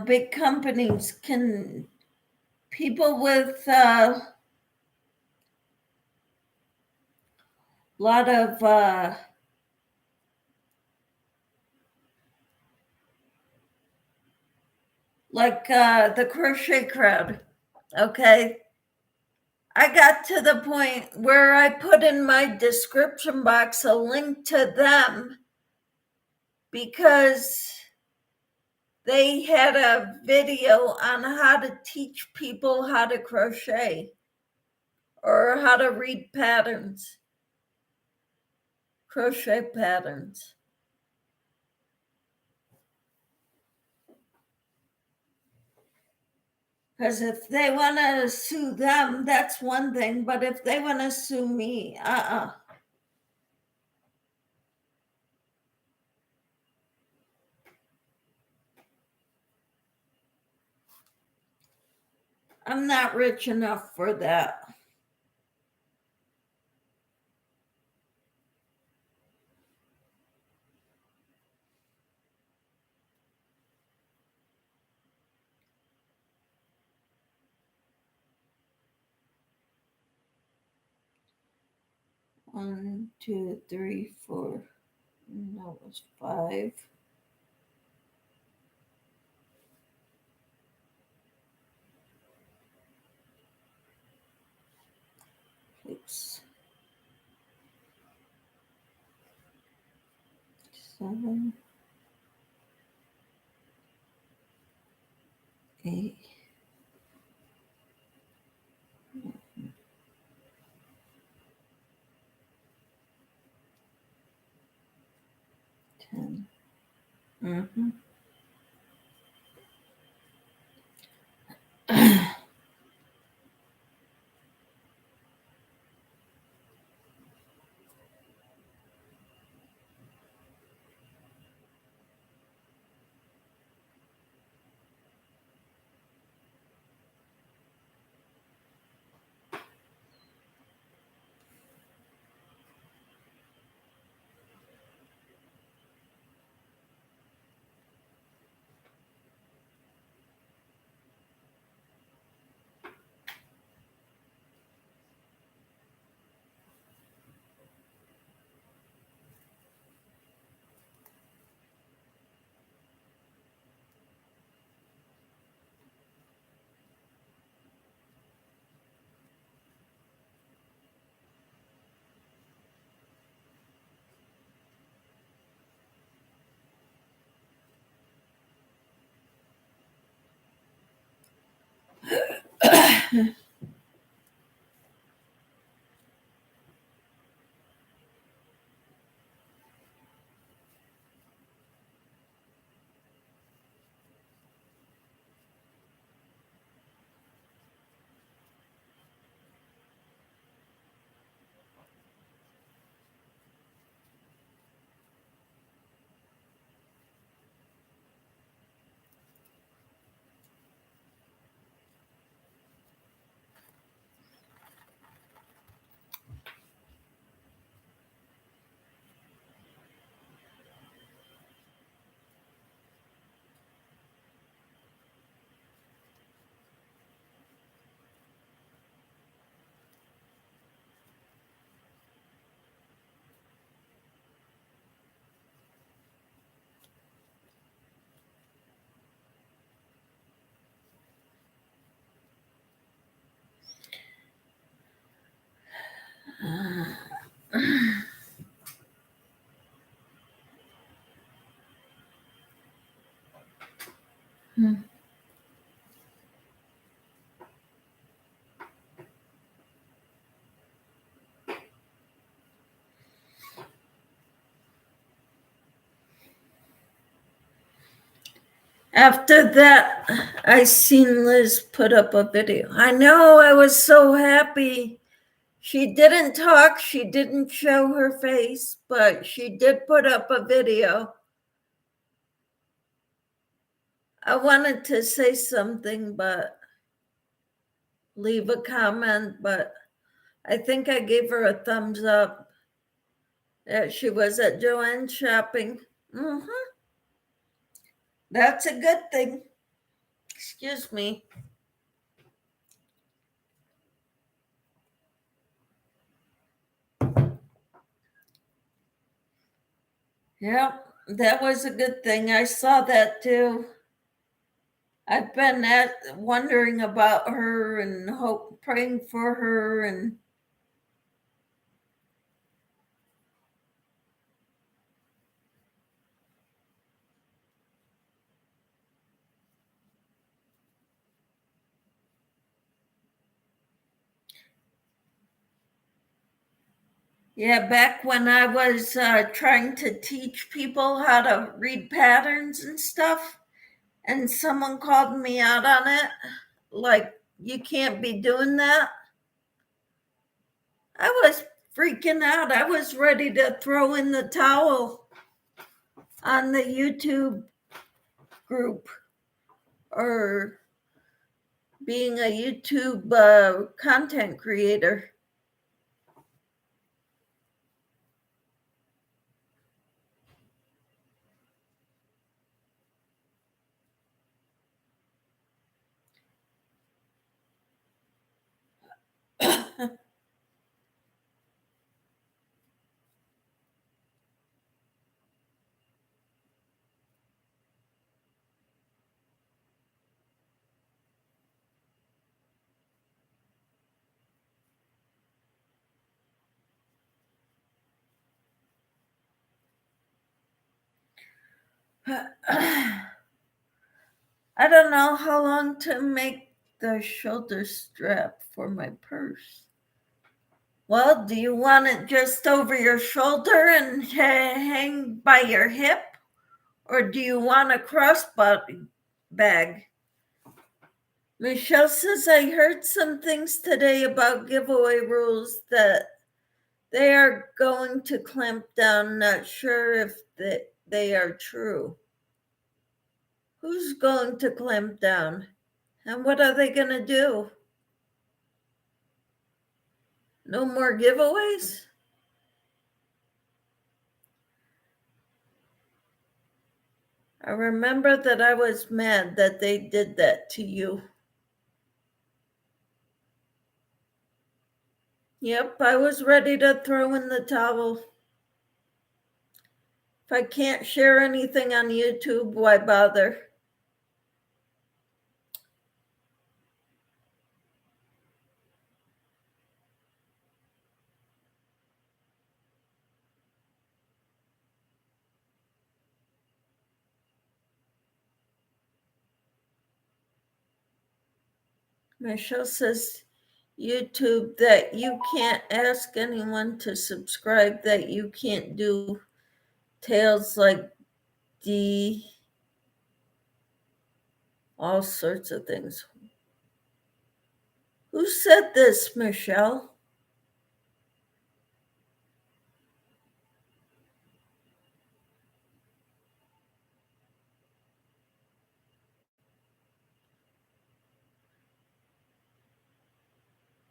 Big companies can, people with a lot of, like the crochet crowd, okay? I got to the point where I put in my description box a link to them because they had a video on how to teach people how to crochet or how to read patterns, crochet patterns. Because if they want to sue them, that's one thing. But if they want to sue me, I'm not rich enough for that. One, two, three, four. That was 5. 6, 7, 8, 10. Mm-hmm. After that, I seen Liz put up a video. I know, I was so happy. She didn't talk, she didn't show her face, but she did put up a video. I wanted to say something, but leave a comment, but I think I gave her a thumbs up that she was at Joann's shopping. That's a good thing. Excuse me. Yep, that was a good thing. I saw that too. I've been wondering about her and praying for her, and yeah, back when I was trying to teach people how to read patterns and stuff, and someone called me out on it, like, you can't be doing that. I was freaking out. I was ready to throw in the towel on the YouTube group or being a YouTube content creator. I don't know how long to make the shoulder strap for my purse. Well, do you want it just over your shoulder and hang by your hip? Or do you want a crossbody bag? Michelle says, I heard some things today about giveaway rules that they are going to clamp down. Not sure if they are true. Who's going to clamp down? And what are they going to do? No more giveaways? I remember that I was mad that they did that to you. Yep, I was ready to throw in the towel. If I can't share anything on YouTube, why bother? Michelle says YouTube that you can't ask anyone to subscribe, that you can't do tales like D, all sorts of things. Who said this, Michelle?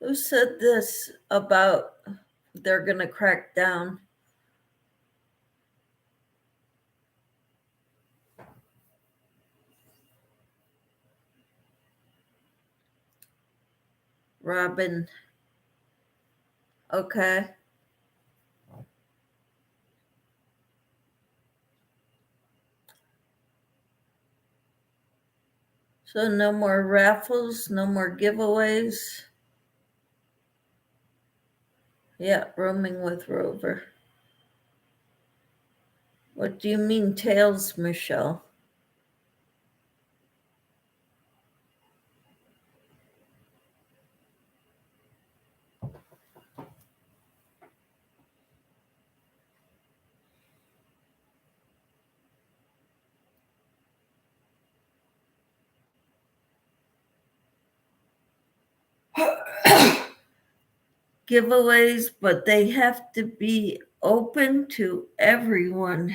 Who said this about they're going to crack down? Robin. Okay. So no more raffles, no more giveaways. Yeah, roaming with Rover. What do you mean tails, Michelle? Giveaways, but they have to be open to everyone.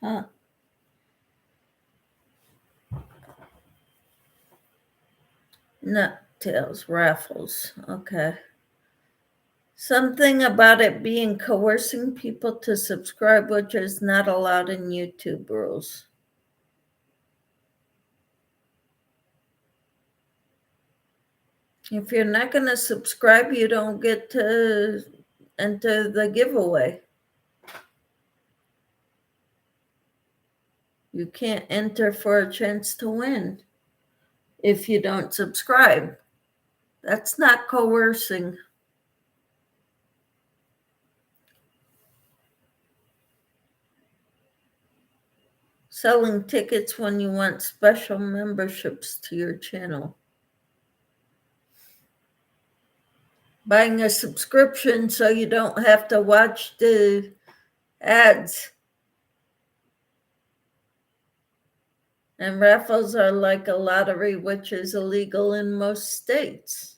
Huh. Not tails, raffles. Okay. Something about it being coercing people to subscribe, which is not allowed in YouTube rules. If you're not going to subscribe, you don't get to enter the giveaway. You can't enter for a chance to win if you don't subscribe. That's not coercing. Selling tickets when you want special memberships to your channel. Buying a subscription so you don't have to watch the ads. And raffles are like a lottery, which is illegal in most states.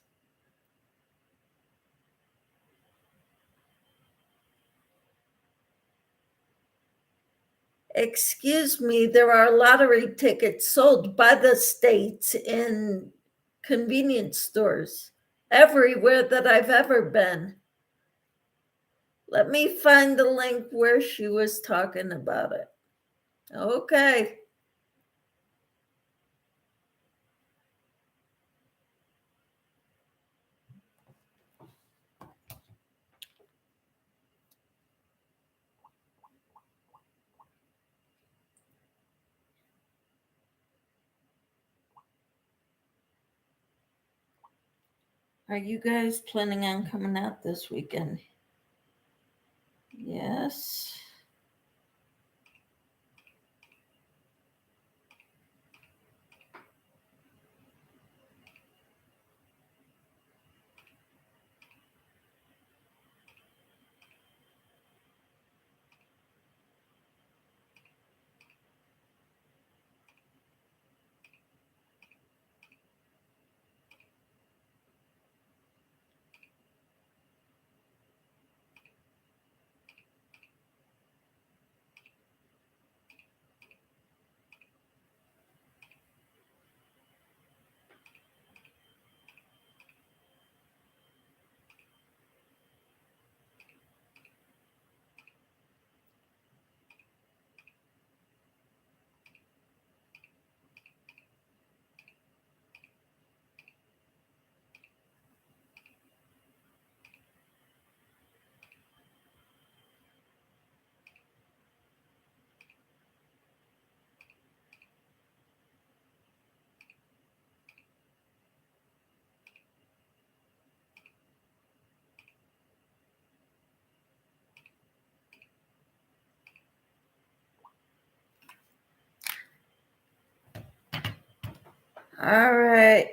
Excuse me, there are lottery tickets sold by the states in convenience stores everywhere that I've ever been. Let me find the link where she was talking about it. Okay. Are you guys planning on coming out this weekend? Yes. All right.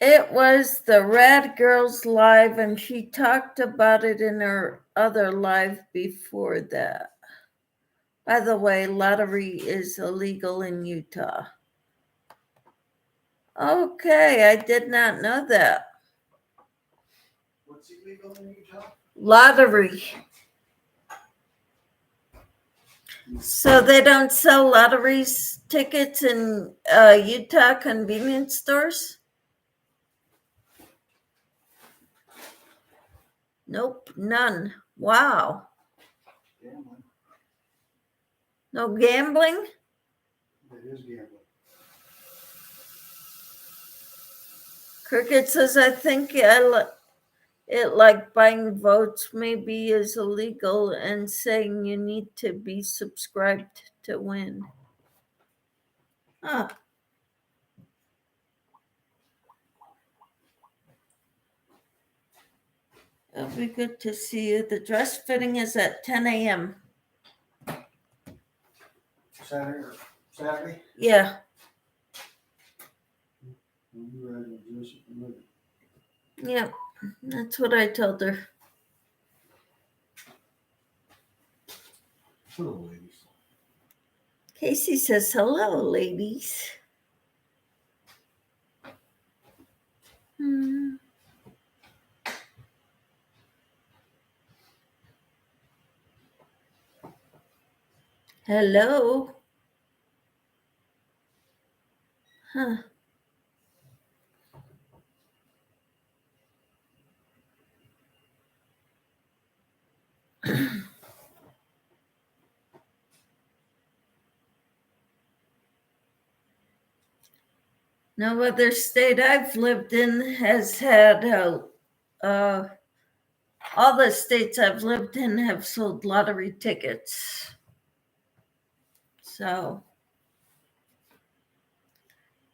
It was the Rad Girls Live, and she talked about it in her other live before that. By the way, lottery is illegal in Utah. Okay, I did not know that. What's illegal in Utah? Lottery. So they don't sell lotteries tickets in Utah convenience stores? Nope, none. Wow. Gambling. No gambling? It is gambling. Cricket says, I think it like buying votes maybe is illegal and saying you need to be subscribed to win. Huh. It'll be good to see you. The dress fitting is at 10 a.m. Saturday? Yeah. Yeah, that's what I told her. Hello, ladies. Casey says, hello, ladies. Hello. Huh. No other state I've lived in has had all the states I've lived in have sold lottery tickets. So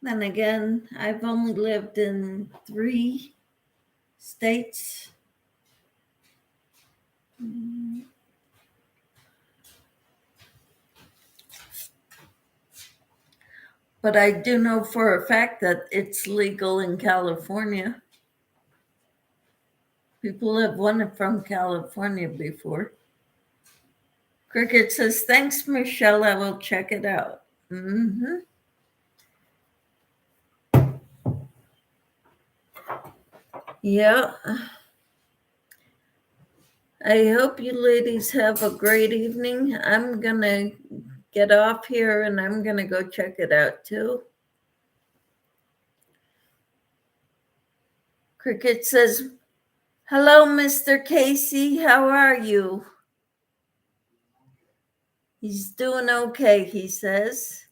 then again, I've only lived in 3 states. But I do know for a fact that it's legal in California. People have won it from California before. Cricket says, thanks, Michelle. I will check it out. Mm-hmm. Yeah. I hope you ladies have a great evening. I'm going to get off here and I'm going to go check it out too. Cricket says, hello, Mr. Casey. How are you? He's doing okay, he says.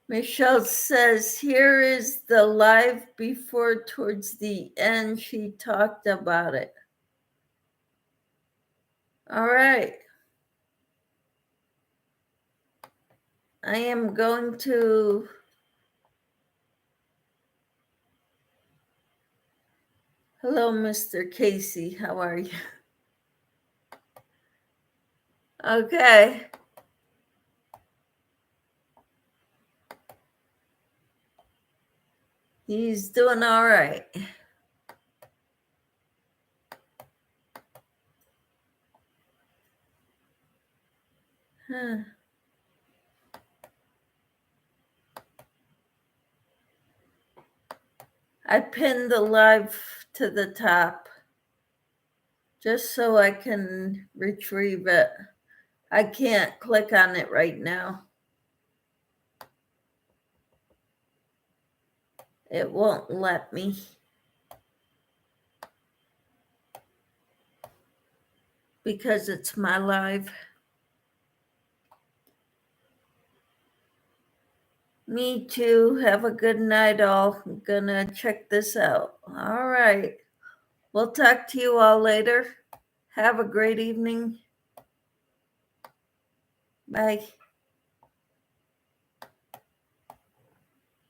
Michelle says, here is the live before towards the end. She talked about it. All right. I am going to hello, Mr. Casey. How are you? Okay. He's doing all right. Huh. I pinned the live to the top just so I can retrieve it. I can't click on it right now. It won't let me. Because it's my live. Me too. Have a good night, all. I'm gonna check this out. All right. We'll talk to you all later. Have a great evening. Bye.